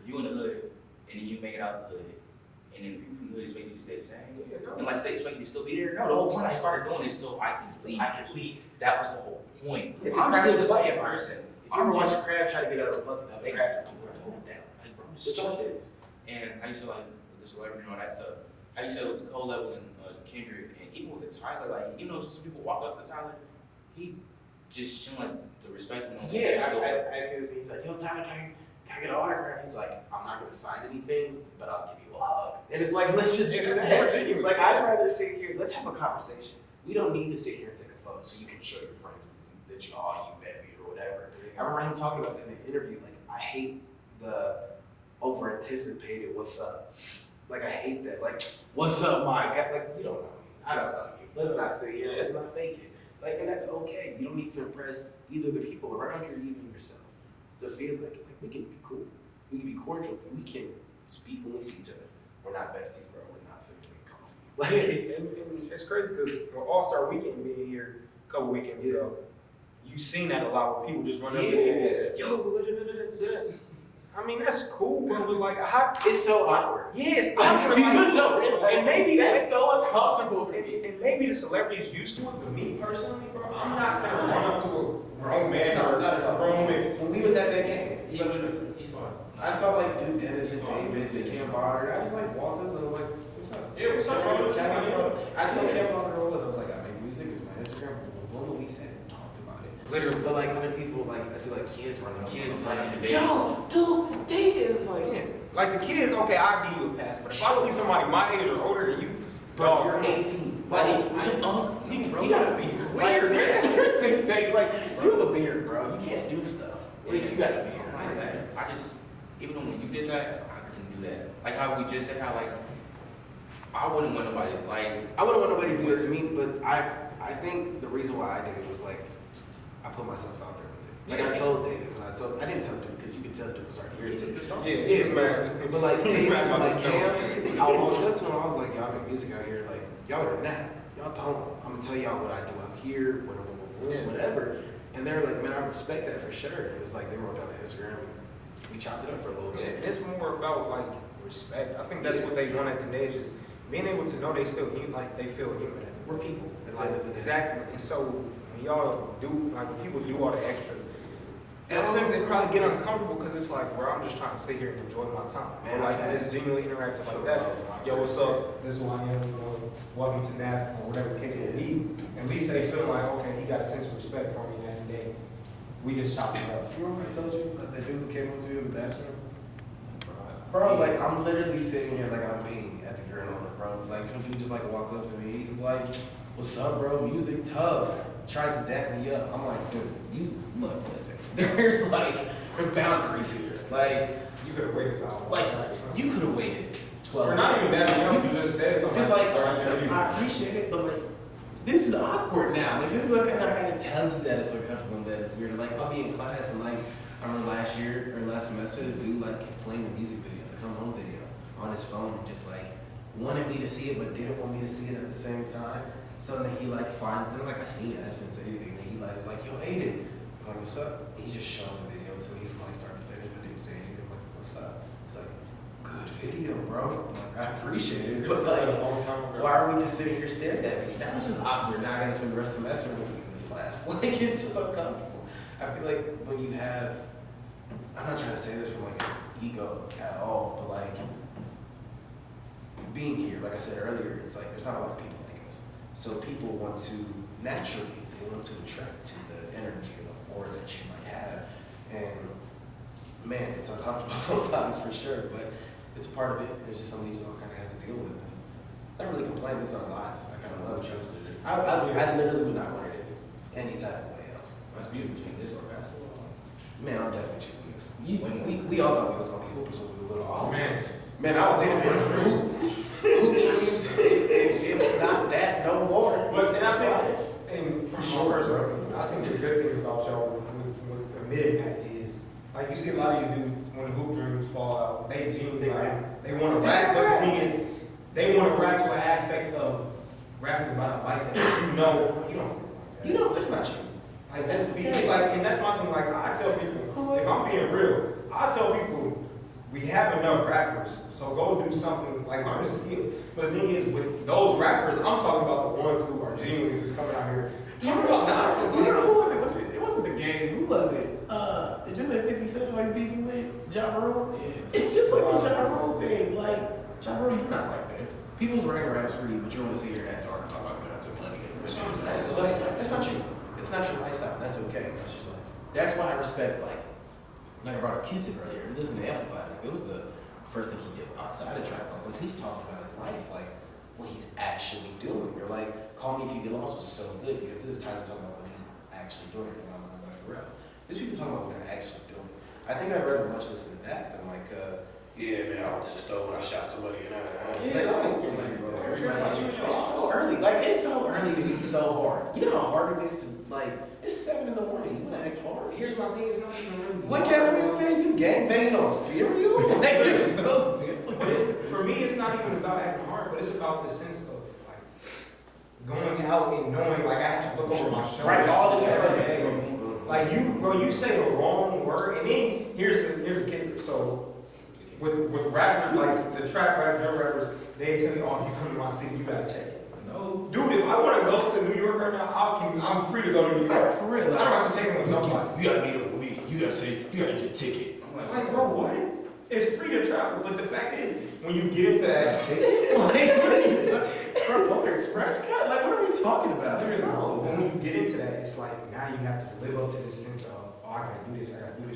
Speaker 3: you in the hood and then you make it out the hood, and then the people from the hood expect you to stay the same. And like they expect you to still be there. No, the whole point I started doing this so I can leave. That was the whole point.
Speaker 2: It's
Speaker 3: I'm
Speaker 2: a
Speaker 3: still
Speaker 2: crab
Speaker 3: the
Speaker 2: bucket
Speaker 3: same
Speaker 2: person.
Speaker 3: person.
Speaker 2: If you ever watch a crab try to get out of a bucket,
Speaker 3: They
Speaker 2: they
Speaker 3: have
Speaker 2: crab
Speaker 3: to hold down. Like, bro,
Speaker 2: That's all it is.
Speaker 3: and I used to like with the celebrity and all that stuff. I used to with the Cole level and Kendrick, and even with the Tyler, like some people walk up to Tyler, he just showing like the respect. And
Speaker 2: Yeah, I see this. He's like, yo, Tyler, can I get an autograph? He's like, I'm not gonna sign anything, but I'll give you a hug. And it's like, let's just do
Speaker 1: that's
Speaker 2: that.
Speaker 1: more genuine.
Speaker 2: Like, I'd rather sit here. Let's have a conversation. We don't need to sit here and take a photo so you can show your friends that you baby or whatever. I remember him talking about that in an interview. Like, I hate the over anticipated what's up. Like, I hate that. Like, what's up, my guy? Like, you don't know me. I don't know you. Let's not sit here. Let's not fake it. Like, and that's okay. You don't need to impress either the people around you or even yourself. To feel like we can be cool. We can be cordial. We can speak when we see each other. We're not besties, bro. We're not finna coffee. Like,
Speaker 1: It's crazy because All-Star Weekend being here a couple weekends ago, you seen that a lot where people just run up to you, yo, I mean, that's cool, bro, but like,
Speaker 2: it's so awkward.
Speaker 1: yeah, it's
Speaker 2: awkward.
Speaker 1: awkward. And maybe
Speaker 2: That's so uncomfortable for me.
Speaker 1: And maybe the celebrities used to it, but me personally, bro, I'm not gonna run up to a grown man or a grown man.
Speaker 2: When we was at that game,
Speaker 3: He saw it.
Speaker 2: I saw like dude Dennis and Davis and Cam Potter. I just like walked up to him and was like, what's up?
Speaker 1: Yeah, what's up, bro?
Speaker 2: Can I get a photo? I told Cam Potter what it was. I was like, I make music, it's my Instagram. Boom, we sat and talked about it.
Speaker 1: Literally.
Speaker 2: But like when people like, I see like kids running up.
Speaker 3: Kids
Speaker 2: like,
Speaker 3: running to
Speaker 2: yo, dude, Davis. Like,
Speaker 1: Yeah. Like the kids, okay, I'll give you a pass, but if I see somebody my age or older than you,
Speaker 2: bro,
Speaker 1: dog,
Speaker 2: you're 18.
Speaker 3: Like,
Speaker 2: What's up,
Speaker 3: you
Speaker 2: got a beard. Like, there's things that, like, you have a beard, bro. You can't do stuff. Like, you got a beard.
Speaker 3: Like that. I just, even when you did that, I couldn't do that. Like how we just said how like, I wouldn't want nobody, like.
Speaker 2: I wouldn't want nobody to do that to me, but I think the reason why I did it was like, I put myself out there with it. Like I told Davis, and I didn't tell Dude because you could tell Dude was already irritated.
Speaker 1: yeah, it's mad.
Speaker 2: But like
Speaker 1: He's
Speaker 2: Davis
Speaker 1: mad
Speaker 2: and
Speaker 1: about
Speaker 2: like
Speaker 1: the
Speaker 2: Cam, I walked up to him, I was like, y'all make music out here, like y'all are not. Y'all don't. I'm gonna tell y'all what I do out here, whatever. And they were like, man, I respect that for sure. It was like they wrote down the Instagram. We chopped it up for a little
Speaker 1: Yeah,
Speaker 2: bit.
Speaker 1: it's more about like respect. I think that's what they want at the edge is being able to know they still human, like they feel human.
Speaker 2: We're people.
Speaker 1: Like, exactly. And so when y'all do, like when people do all the extras, in a sense they probably get uncomfortable because it's like, bro, I'm just trying to sit here and enjoy my time.
Speaker 2: Man,
Speaker 1: Like it's genuinely interacting like that. Yo, what's up? This is who I am. Welcome to NAP or whatever the case may be. At least they feel like, okay, he got a sense of respect for me that day. We just chopped it up.
Speaker 2: You remember I told you that dude who came up to you in the bathroom? Bro, like I'm literally sitting here like I'm peeing at the urinal, bro. Like some dude just like walked up to me. He's like, "What's up, bro? Music tough." Tries to dap me up. I'm like, dude, you look, listen. There's boundaries here. Like
Speaker 1: You could have waited so
Speaker 2: Like you could have waited 12.
Speaker 1: Or not even that. You just said something.
Speaker 2: Just like
Speaker 1: that.
Speaker 2: I appreciate it, but like this is awkward now. Like this is like I gotta tell you that it's uncomfortable and that it's weird. Like I'll be in class and like I remember last semester, this dude like playing the music video, the come home video on his phone, just like wanted me to see it but didn't want me to see it at the same time. So then he like finally, like I seen it, I just didn't say anything. And he like was like, "Yo, Aiden," I'm like, "What's up?" He's just showing the video to me from like start to finish, but didn't say anything. I'm like, "What's up?" He's like, "Good video, bro." I'm like, "I appreciate it, but like, why are we just sitting here staring at me?" That was just awkward. Now I gotta spend the rest of the semester with you in this class. Like it's just uncomfortable. I feel like when you have, I'm not trying to say this from like an ego at all, but like being here, like I said earlier, it's like there's not a lot of people like us. So people want to naturally, they want to attract to the energy or the aura that you might have. And man, it's uncomfortable sometimes for sure, but it's a part of it. It's just something you just all kind of have to deal with. And I don't really complain, this is our lives. I kind of love it. I literally would not want it any type of way else.
Speaker 3: That's beautiful. This or basketball.
Speaker 2: Man, I'm definitely choosing this. We all thought we was gonna be hoopers when we were little.
Speaker 1: Oh man.
Speaker 2: Man, I was in it for hoop dreams. It's not that no more.
Speaker 1: But and I think, and from my perspective, I think the good thing about y'all with admitting that is, like you see a lot of these dudes when the hoop dreams fall out, they genuinely they want to rap, but the thing is, they want to rap to an aspect of rapping about a life that you don't.
Speaker 2: That's not true.
Speaker 1: Like that's like, and that's my thing. Like I tell people, if I'm being real, I tell people we have enough rappers, so go do something like learn a skill. But the thing is, with those rappers, I'm talking about the ones who are genuinely just coming out here talking about nonsense.
Speaker 2: Who was it? It wasn't the game. Who was it? The dude that 50 Cent always beefing with, Ja Rule.
Speaker 3: Yeah.
Speaker 2: It's just like the Ja Rule thing. Like Ja Rule, you're not like this. People's writing raps for you, but you want to sit here and talk about going to plenty of so like, that's not you. It's not your lifestyle. That's okay. That's why I respect like I brought up Q-Tip earlier. It doesn't amplify. Like it was the first thing he did outside of trap was he's talking about his life, like what he's actually doing. Or like Call Me If You Get Lost was so good because this is time to talk about what he's actually doing. And I'm like for real. There's people talking about what they're actually doing. I think I read a bunch of this in the back. I'm like, yeah, man, I went to the store and I shot somebody and it's so early. Like it's so early to be so hard. You know how hard it is to like. It's 7 in the morning. You wanna act hard?
Speaker 1: Here's my thing. It's not even really.
Speaker 2: What Cat Williams says? You gangbanging on cereal? Like it's so difficult.
Speaker 1: For me, it's not even about acting hard, but it's about the sense of like going out and knowing like I have to look over my shoulder.
Speaker 2: Right, all the
Speaker 1: every
Speaker 2: time.
Speaker 1: day. Like you say the wrong word, and then here's a kicker. So with rappers, like the trap rappers, drill rappers, they tell me, "Oh, if you come to my city, you gotta check it." No, dude, if I want to go to New York right now, I'm free to go to New York.
Speaker 2: For real,
Speaker 1: I don't have to check it with nobody.
Speaker 2: You gotta meet up with me. You gotta get your ticket.
Speaker 1: I'm like, bro, what? It's free to travel, but the fact is, when you get into that ticket,
Speaker 2: like, what are you talking? Bro, Polar Express, God, like, what are we talking about?
Speaker 1: No, when you get into that, it's like now you have to live up to this sense of, oh, I gotta do this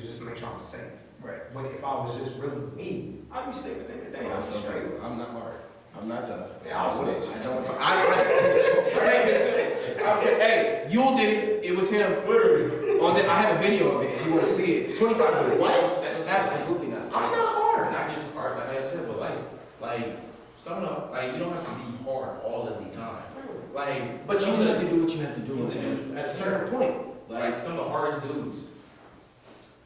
Speaker 1: just to make sure I'm safe. Right. But if I was just really me, I'd be safe at the end of the day. I'm straight.
Speaker 2: I'm not hard. I'm not tough.
Speaker 1: Yeah, I'll switch.
Speaker 2: Hey, Yule did it. It was him.
Speaker 1: Literally.
Speaker 2: I have a video of it if you want to see it. 25 what? Absolutely not. I'm not hard.
Speaker 3: Not just hard, like I said, but like some of the, like you don't have to be hard all of the time. Like,
Speaker 2: but you have to do what you have to do at a certain point.
Speaker 3: Like some of the hardest dudes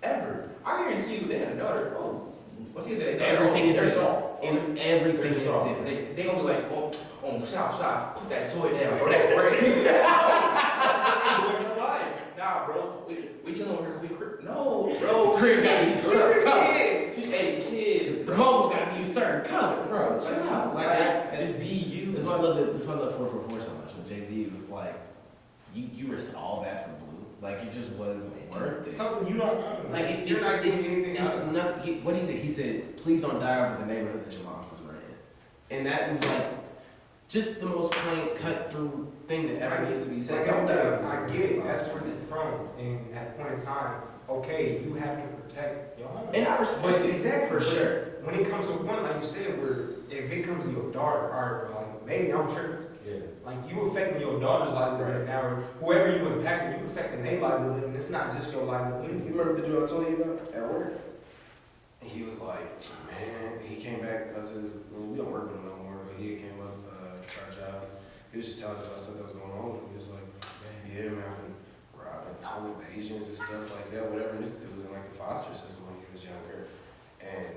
Speaker 3: ever. I guarantee you they had a daughter. Oh, what's he say?
Speaker 2: Everything is different.
Speaker 3: soft.
Speaker 2: And everything is different.
Speaker 3: They gonna be like, oh, on the south side, put that toy down, bro. That's crazy. Nah, bro. We chilling over here. No, bro.
Speaker 2: Crib guy.
Speaker 3: Hey, kid.
Speaker 2: the mobile gotta be a certain color, bro. Chill out. Like,
Speaker 3: just be you.
Speaker 2: That's why I love 444 so much. When Jay-Z was like, you risked all that for blue. Like, it just wasn't worth it.
Speaker 1: Something you don't own.
Speaker 2: Like,
Speaker 1: You're not getting anything out
Speaker 2: it's
Speaker 1: of it.
Speaker 2: not, what he said? He said, please don't die over the neighborhood that your mom says we're in. And that was like, just the most plain cut through thing that ever needs to be said. Don't die over the
Speaker 1: I get it.
Speaker 2: neighborhood.
Speaker 1: That's where you're from. And at a point in time, okay, you have to protect your home.
Speaker 2: And I respect it.
Speaker 1: Exactly.
Speaker 2: For sure.
Speaker 1: When it comes to a point, like you said, where if it comes to your daughter, or like maybe I'm tripping.
Speaker 3: Yeah.
Speaker 1: Like you affecting your daughter's livelihood now, or whoever you impacted, you affecting their livelihood, and it's not just your
Speaker 2: You
Speaker 1: livelihood.
Speaker 2: remember the dude I told you about at work? And he was like, man, he came back up to his, we don't work with him no more, but he came up to our job. He was just telling us about stuff that was going on with him. He was like, yeah, man, I've been robbing home invasions and stuff like that, whatever. And this dude was in like the foster system when he was younger. And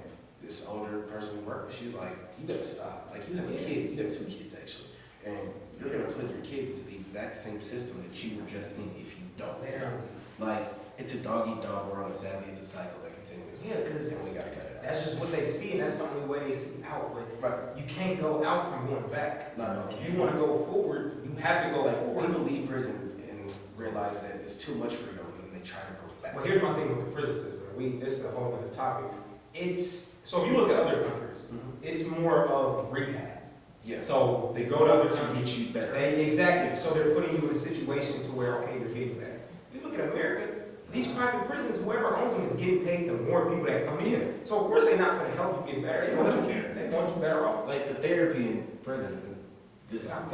Speaker 2: this older person we worked with, she's like, you got to stop. Like, you have a kid, you got 2 kids actually. And you're gonna put your kids into the exact same system that you were just in if you don't stop. Like, it's a dog-eat-dog world, and sadly, it's a cycle that continues.
Speaker 1: Yeah, because
Speaker 2: And we gotta cut it out.
Speaker 1: that's just what they see, and that's the only way they see out. But
Speaker 2: Right.
Speaker 1: you can't go out from going back.
Speaker 2: No.
Speaker 1: If you want to go forward, you have to go
Speaker 2: Like,
Speaker 1: forward.
Speaker 2: people leave prison and realize that it's too much freedom, and then they try to go back.
Speaker 1: Well, here's my thing with the prison system. This is a whole other topic. So if you look at other countries, it's more of rehab.
Speaker 2: Yeah.
Speaker 1: So they go to other
Speaker 2: to
Speaker 1: countries.
Speaker 2: get you better.
Speaker 1: Exactly. So they're putting you in a situation to where, okay, you're getting better. If you look at America, these private prisons, whoever owns them is getting paid the more people that come in. So of course they're not going to help you get better. They
Speaker 2: No,
Speaker 1: want
Speaker 2: they
Speaker 1: you,
Speaker 2: don't care.
Speaker 1: they want you better off.
Speaker 2: Like, the therapy in prison isn't, it's not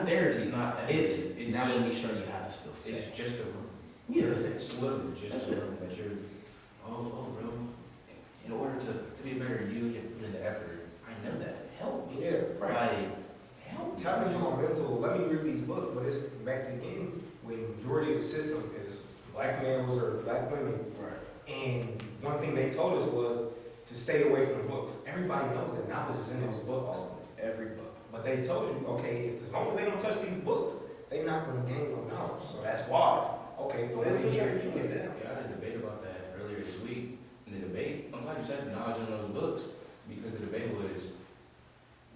Speaker 2: therapy. It's now let me show you how to still stay.
Speaker 3: It's just a room.
Speaker 2: Yeah, that's it.
Speaker 3: It's literally just a room that you're, bro, in order to be a better you put in the effort. I know that. Help me.
Speaker 1: Yeah, right.
Speaker 3: Like, help me.
Speaker 1: Tap into my mental. Let me read these books, but it's back to the end. When the majority of the system is black males or black women.
Speaker 2: Right.
Speaker 1: And one thing they told us was to stay away from the books. Everybody knows that knowledge is in those books.
Speaker 2: Every book.
Speaker 1: But they told you, okay, as long as they don't touch these books, they're not going to gain no knowledge. So that's why. Okay, but
Speaker 2: That's
Speaker 1: let's
Speaker 2: the
Speaker 1: hear
Speaker 2: truth.
Speaker 1: it down.
Speaker 3: Yeah, I had a debate about that earlier this week. In the debate, I'm glad you said the knowledge in those books, because the debate was,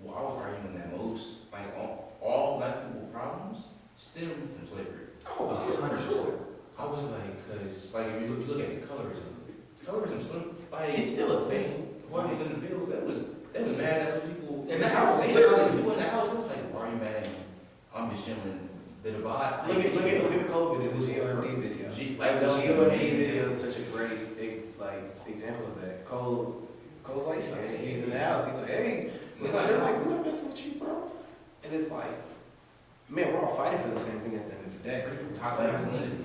Speaker 3: well, I was arguing that most, like, all black people problems stem from slavery.
Speaker 1: Oh, yeah, for sure.
Speaker 3: I was like, because, like, if you look at colorism stem, like,
Speaker 2: It's still a thing.
Speaker 3: when I was in the field, that was mad at those people.
Speaker 1: In the house,
Speaker 3: They
Speaker 1: literally.
Speaker 3: people in the house, was like, why are you mad at me? I'm just chilling. The divide.
Speaker 2: Look at the Cole video, the GOMD video.
Speaker 3: Like,
Speaker 2: The
Speaker 3: those
Speaker 2: GOMD
Speaker 3: amazing.
Speaker 2: video is such a great example of that. Cole's light skinned. He's in the house. He's like, hey, what's up? They're like, we're not messing with you, bro. And it's like, man, we're all fighting for the same thing at the end of the day.
Speaker 3: Toxic masculinity.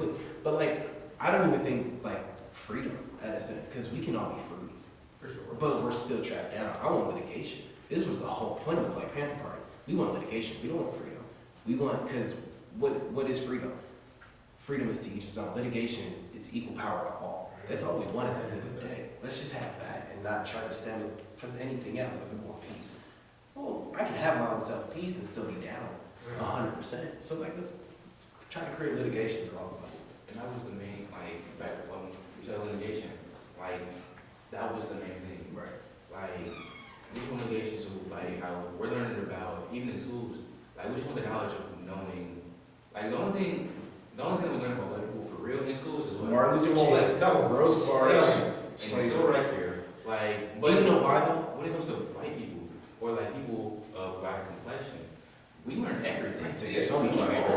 Speaker 2: But like, I don't even think like freedom in a sense, because we can all be free,
Speaker 1: For sure.
Speaker 2: but we're still trapped down. I want litigation. This was the whole point of the Black Panther Party. We want litigation. We don't want freedom. We want, because what is freedom? Freedom is to each his own. Litigation is it's equal power to all. That's all we want at the end of the day. Let's just have that and not try to stem it from anything else. Like, we want peace. Well, I can have my own self-peace and still be down 100%. So like, let's try to create litigation for all of us.
Speaker 3: And that was the main, like, back when we said litigation, like, that was the main thing.
Speaker 2: Right.
Speaker 3: Like, which one litigation, so, like, how we're learning about, even in schools, like, which one the knowledge of knowing, like, the only thing we learn about black people for real in schools is what?
Speaker 2: Martin Luther King,
Speaker 1: Double.
Speaker 2: Rosa Parks,
Speaker 3: And it's so right there. Like,
Speaker 2: But you know why though?
Speaker 3: when it comes to white people, or like people of black complexion, we learn everything.
Speaker 2: I take so much money
Speaker 3: I can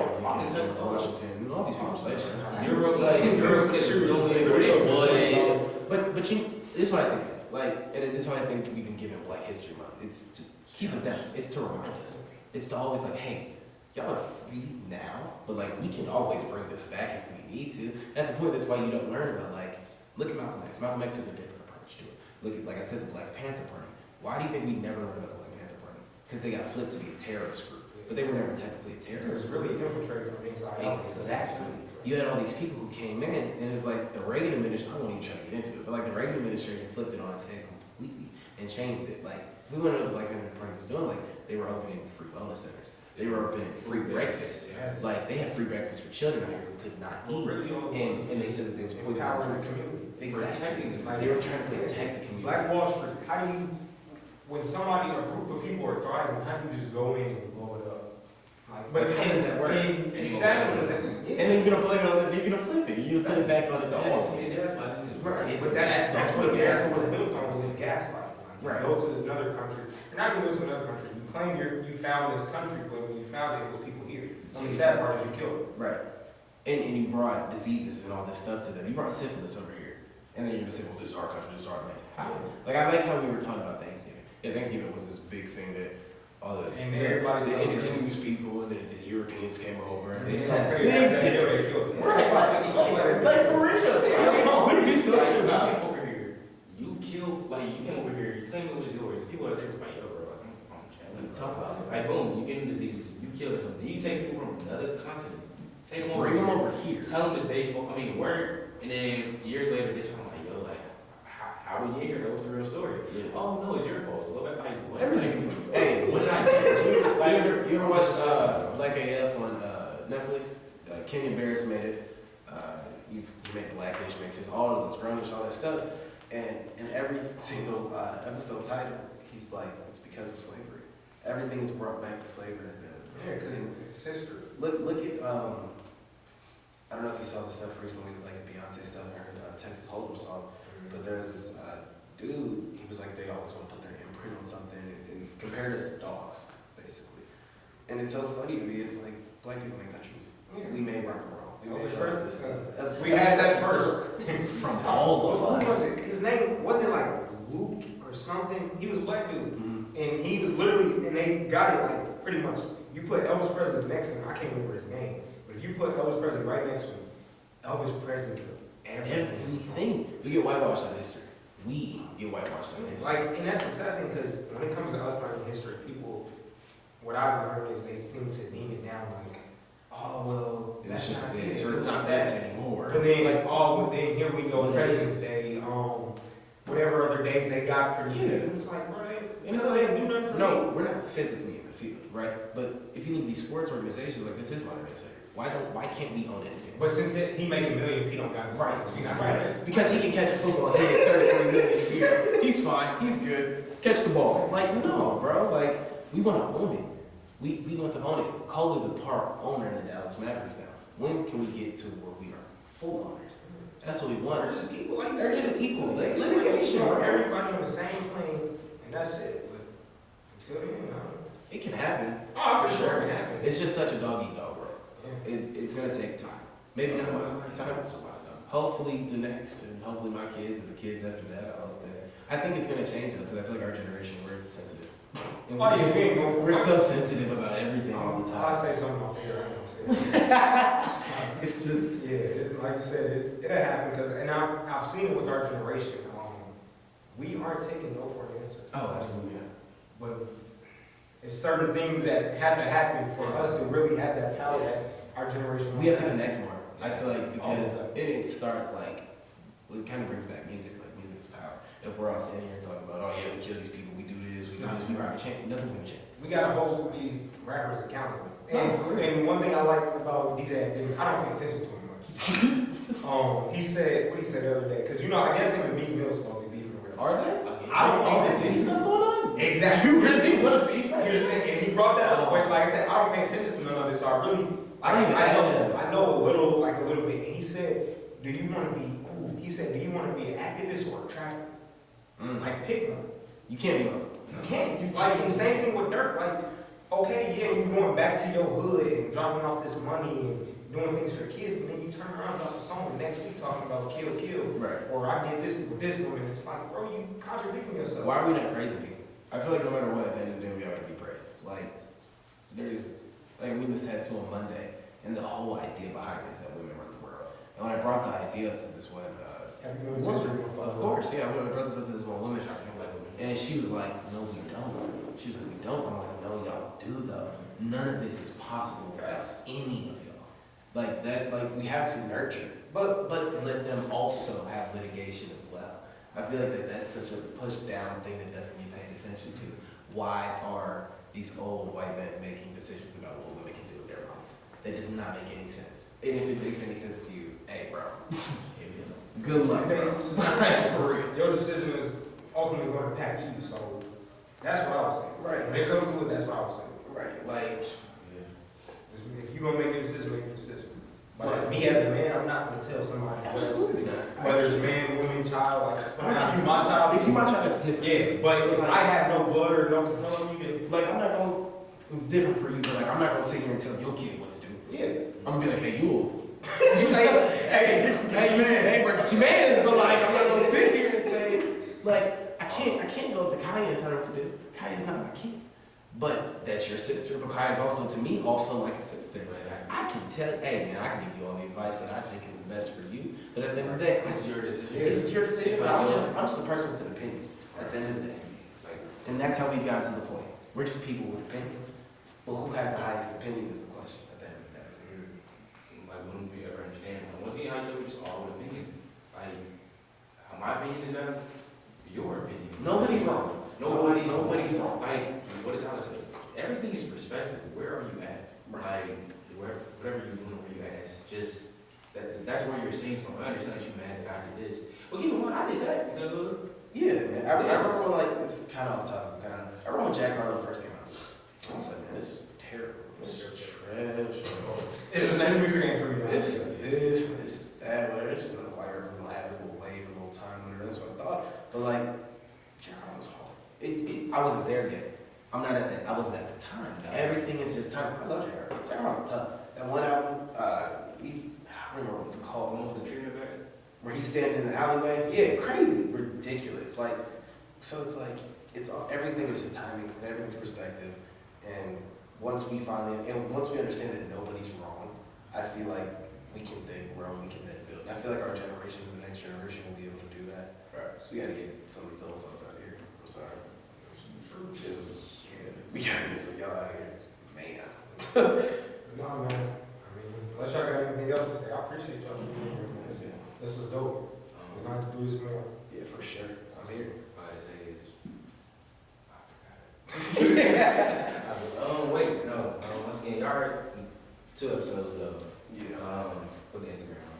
Speaker 2: George
Speaker 3: tell
Speaker 2: Washington, and all these people say
Speaker 3: Europe, like, Europe is doing where they was.
Speaker 2: But this is what I think it is. Like, and this is what I think we've been given Black History Month. It's to keep us down. It's to remind us. It's to always like, hey, y'all are free now, but like we can always bring this back if we need to. That's the point. That's why you don't learn about like, look at Malcolm X. Malcolm X took a different approach to it. Look at, like I said, the Black Panther Party. Why do you think we never learned about the Black Panther Party? Because they got flipped to be a terrorist group, but they were never technically a
Speaker 1: It
Speaker 2: terrorist
Speaker 1: was
Speaker 2: group.
Speaker 1: really infiltrated from inside out.
Speaker 2: Exactly. You had all these people who came in, and it's like the Reagan administration, I won't even try to get into it, but like the Reagan administration flipped it on its head completely and changed it. Like, if we want to know what the Black Panther Party was doing, like, they were opening free wellness centers. They were opening free breakfast.
Speaker 1: Yes.
Speaker 2: Like they had free breakfast for children out here who could not eat.
Speaker 1: Really,
Speaker 2: And they said that they was poisoning
Speaker 1: empowering
Speaker 2: the
Speaker 1: the community.
Speaker 2: Exactly.
Speaker 1: Protecting, like,
Speaker 2: They were trying to protect the community.
Speaker 1: Black Wall Street, how do you, when somebody, a group of people are thriving, how do you just go in and blow it up? Like, but
Speaker 2: How does that work?
Speaker 1: it's sad because
Speaker 2: And then you're gonna play it on the, you're gonna flip it. You're gonna put it back on its head. Right.
Speaker 1: But that's what
Speaker 2: gas.
Speaker 1: America was built on, was gaslighting.
Speaker 2: Right.
Speaker 1: You go to another country, you're not even go to another country. You claim you found this country, but when you found it, it was people here. So the sad part is you killed them.
Speaker 2: Right. And you brought diseases and all this stuff to them. You brought syphilis over here. And then you're gonna say, well, this is our country, this is our land. Like, I like how we were talking about Thanksgiving. Yeah, Thanksgiving was this big thing that all the indigenous people and the Europeans came over and they just had
Speaker 1: big
Speaker 2: dinner. Like, for real. What are you talking about?
Speaker 3: Over here, you killed, like, you came over here, you claimed it was yours. People are there like, yo, bro, like, I'm chilling.
Speaker 2: Talk about it.
Speaker 3: Like, boom, you getting diseases, you killed them. Then you take people from another continent, take them
Speaker 2: Bring them
Speaker 3: over
Speaker 2: over here.
Speaker 3: tell them it's they fault, I mean, word, and then years later, they're trying to like, yo, like, how we here? That was the real story.
Speaker 2: Yeah.
Speaker 3: Oh, no, it's your fault. Well, like, what?
Speaker 2: Everything. Hey,
Speaker 3: What did I do? Like,
Speaker 2: you ever watch Black AF on Netflix? Kenyon Barris made it. He made Blackish mixes, all of those, Brownish, all that stuff. And in every single episode title, he's like, it's because of slavery. Everything is brought back to slavery.
Speaker 1: Yeah, because it's history.
Speaker 2: Look at, I don't know if you saw the stuff recently, like the Beyonce stuff, or Texas Hold'em song, but there's this dude, he was like, they always want to put their imprint on something and compare us to dogs, basically. And it's so funny to me, it's like, black people make country music.
Speaker 1: Yeah.
Speaker 2: We made rock and roll. We made
Speaker 1: Elvis
Speaker 2: all this
Speaker 1: Presley.
Speaker 2: stuff.
Speaker 1: We had that first.
Speaker 2: From all of
Speaker 1: Who was
Speaker 2: us.
Speaker 1: it? His name wasn't it like Luke or something. He was a black dude,
Speaker 2: Mhm.
Speaker 1: and he was literally, and they got it like pretty much. You put Elvis Presley next to him. I can't remember his name, but if you put Elvis Presley right next to him, Elvis Presley took everything.
Speaker 2: Everything. We get whitewashed out of history. We get whitewashed out of history.
Speaker 1: Like, and that's the sad thing, because when it comes to us learning history, people, what I've learned is they seem to deem it down like, oh well,
Speaker 2: It's
Speaker 1: that's
Speaker 2: just
Speaker 1: not
Speaker 2: this,
Speaker 1: this,
Speaker 2: or it's not this anymore.
Speaker 1: But then,
Speaker 2: It's like,
Speaker 1: oh, well, then here we go,
Speaker 2: But it
Speaker 1: President's
Speaker 2: is.
Speaker 1: Day, whatever other days they got for you.
Speaker 2: Yeah.
Speaker 1: It was like, bro,
Speaker 2: And it's
Speaker 1: they
Speaker 2: like,
Speaker 1: didn't do nothing for
Speaker 2: no,
Speaker 1: me.
Speaker 2: we're not physically in the field, right? But if you look at these sports organizations, like this is my organization. Why can't we own anything?
Speaker 1: But since he making millions, he don't got the
Speaker 2: Right,
Speaker 1: We not
Speaker 2: right. Because he can catch a football, he hit 33 million a year. He's fine, he's good. Catch the ball. Like, no, bro. Like, we want to own it. We want to own it. Cole is a part owner in the Dallas Mavericks now. When can we get to where we are full owners? That's what we want.
Speaker 1: They're just equal, like you
Speaker 2: They're
Speaker 1: said.
Speaker 2: just equal. Like,
Speaker 1: Like,
Speaker 2: litigation, bro.
Speaker 1: everybody on the same plane, and that's it. But until then,
Speaker 2: It can happen.
Speaker 1: oh, for sure, it happened.
Speaker 2: It's just such a dog eat dog, bro.
Speaker 1: Yeah.
Speaker 2: It's gonna take time. Maybe not my lifetime. Hopefully the next, and hopefully my kids and the kids after that. I hope that. I think it's gonna change though, because I feel like our generation we're sensitive. And
Speaker 1: Oh, you see,
Speaker 2: we're so sensitive about everything all the
Speaker 1: I'll
Speaker 2: time.
Speaker 1: say something off here. I ain't gonna say it.
Speaker 2: It's just
Speaker 1: Yeah, like you said, it'll happen because, and I've seen it with our generation. We aren't taking no for an answer.
Speaker 2: oh, absolutely.
Speaker 1: But it's certain things that have to happen for us to really have that power that our generation.
Speaker 2: We have to connect more. I feel like because it starts like it kind of brings back music. Like music is power. If we're all sitting here talking about, oh yeah, we kill these people, we do this, we do this, we rock a chain, nothing's gonna change.
Speaker 1: We gotta hold these rappers accountable.
Speaker 2: No, for real.
Speaker 1: And one thing I like about these actors, I don't pay attention to him much. He said, what he said the other day, because I guess him and Meek Mill's supposed to be beefing with him.
Speaker 2: Are they?
Speaker 1: I don't
Speaker 2: Oh,
Speaker 1: think
Speaker 2: any stuff going on?
Speaker 1: Exactly.
Speaker 2: You really want to be friends?
Speaker 1: Here's the thing, and he brought that up, but like I said, I don't pay attention to none of this, so I really,
Speaker 2: I don't even
Speaker 1: I know a little bit. And he said, do you want to be cool? He said, do you want to be an activist or a trapper? Like, pick one.
Speaker 2: You can't be both.
Speaker 1: You can't. Like, and same thing with Dirk. Like, okay, yeah, you're going back to your hood and dropping off this money and doing things for kids, but then you turn around and drop a song the next week talking about kill.
Speaker 2: Right.
Speaker 1: Or I did this with this woman. It's like, bro, you contradicting yourself.
Speaker 2: Why are we not praising people? I feel like no matter what, at the end of the day, we ought to be praised. Like, we listened to on Monday, and the whole idea behind it is that women run the world. And when I brought the idea to this one, of course, yeah, when I brought this up to this one woman, and she was like, no, we don't. She was like, we don't. I'm like, no, y'all do though. None of this is possible without any of y'all. Like that, like we have to nurture, but let them also have litigation as well. I feel like that's such a pushed down thing that doesn't get paid attention to. Why are these old white men making decisions about that does not make any sense. And if it makes any sense to you, hey, bro, good luck, bro. For real.
Speaker 1: Your decision is ultimately going to impact you, so that's what I was saying.
Speaker 2: Right.
Speaker 1: When it comes to it, that's what I was saying.
Speaker 2: Right. Like,
Speaker 1: If you're gonna make a decision, make a decision. But me as a man, I'm not gonna tell somebody
Speaker 2: absolutely not.
Speaker 1: whether it's man, woman, child, like if you my child.
Speaker 2: If you my child, it's different.
Speaker 1: Yeah, but if I have no blood or no control of you, then
Speaker 2: Like, I'm not gonna, it's different for you, but like, I'm not gonna sit here and tell your kid what to do.
Speaker 1: yeah.
Speaker 2: I'm gonna be like, hey, you. hey, man, bro, you man, but like, I'm not gonna sit here and say, like, I can't go to Kaya and tell her what to do. Kaya's not my kid. But that's your sister, but Kaya's also, to me, also like a sister. I can tell, hey, man, I can give you all the advice that I think is the best for you, but at the end of the day,
Speaker 3: It's your decision.
Speaker 2: it's your decision, but I'm just a person with an opinion at the end of the day. And that's how we've gotten to the point. We're just people with opinions. But who has the highest opinion is the question at the end of the day.
Speaker 3: Like, when we ever understand, once again, how you said we just all with opinions. Like, how my opinion is better, your opinion.
Speaker 2: Nobody's wrong.
Speaker 3: Nobody's
Speaker 2: wrong.
Speaker 3: Like, what did Tyler say? Everything is perspective. Where are you at?
Speaker 2: Right.
Speaker 3: Like, whatever you're doing, where you at, it's just, that's where you're seeing from. I understand that you're mad that I did this. Well, keep in mind, I did that because
Speaker 2: Yeah, man. I remember when, like, it's kind of off topic, I remember when Jack Harlow first came out. I was like, man, this is terrible. This is trash.
Speaker 1: It's the same music ain't for me.
Speaker 2: This is that, whatever. It's just another white girl who have his little wave, a little time, whatever. That's what I thought. But, like, Jack Harlow's hard. I wasn't there yet. I'm not at that. I wasn't at the time. Everything is just time. I love Jack Harlow. Jack Harlow's tough. That one album, I don't remember what it's called.
Speaker 3: one with the tree in the back.
Speaker 2: Where he's standing in the alleyway. Yeah, crazy, ridiculous. Like, so it's like, everything is just timing and everything's perspective. And once we understand that nobody's wrong, I feel like we can then grow, we can then build. I feel like our generation, the next generation will be able to do that.
Speaker 3: Right.
Speaker 2: So we gotta get some of these old folks out of here. I'm sorry. We gotta get some of y'all out of here. Man.
Speaker 1: No, man. I mean, unless y'all got anything else to say, I appreciate y'all being here, man. This was dope. We're going to have to do this more.
Speaker 2: Yeah, for sure. I'm here.
Speaker 3: Wait, no. Once again, y'all heard 2 episodes ago.
Speaker 2: Yeah.
Speaker 3: Put the Instagram.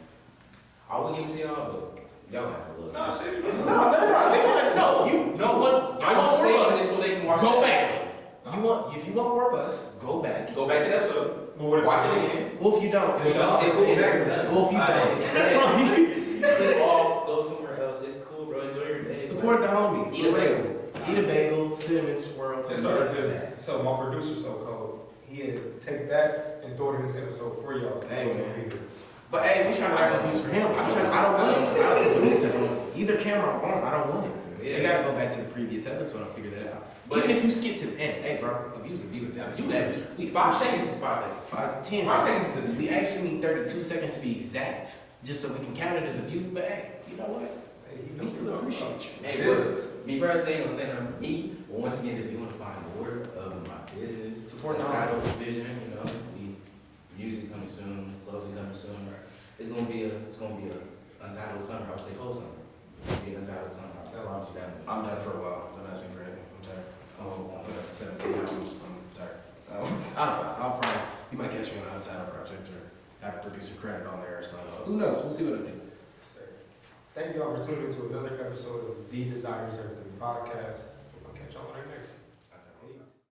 Speaker 3: I will give it to y'all, but y'all have to look.
Speaker 1: No, seriously.
Speaker 2: No, you know what?
Speaker 3: I'm just saying this so they can watch
Speaker 2: Go
Speaker 3: it.
Speaker 2: back. If you want more of us, go back.
Speaker 3: Go back to the episode. Watch it again.
Speaker 2: Well, if you don't,
Speaker 3: It's
Speaker 2: well, if you don't,
Speaker 3: Click off, go somewhere else. It's cool, bro. Enjoy your day.
Speaker 2: support the homie.
Speaker 3: Eat a bagel.
Speaker 2: Eat a bagel, cinnamon swirl.
Speaker 1: So my producer so cold. He had to take that and throw it in this episode for y'all.
Speaker 2: Hey, man. But hey, we trying to write reviews for him. I don't want it. I don't produce it. Either camera or I don't want it. They gotta go back to the previous episode and figure that out. But even if you skip to the end, hey bro, a view's a view. We
Speaker 3: 5 seconds is 5 seconds.
Speaker 2: 5 to 10
Speaker 3: 5
Speaker 2: seconds.
Speaker 3: seconds is a view.
Speaker 2: We actually need 32 seconds to be exact, just so we can count it as a view. But hey, you know what? We still appreciate you.
Speaker 3: Hey, look, me personally ain't gonna say nothing for me. But once again, if you want to find more of my business,
Speaker 2: Support the
Speaker 3: title, vision, you know, we music coming soon, clothing coming soon. It's gonna be a untitled summer. I would say whole summer. It'll be an untitled summer. I promise you that.
Speaker 2: I'm done for a while. Don't ask me for anything. I'm tired. I'm at 17 hours. I'm tired. I don't know. I'll probably, you might catch me on an untitled project or have producer credit on there or something. Who knows? We'll see what I do.
Speaker 1: Thank you all for tuning into another episode of The Desires Everything podcast. We'll catch y'all on our next.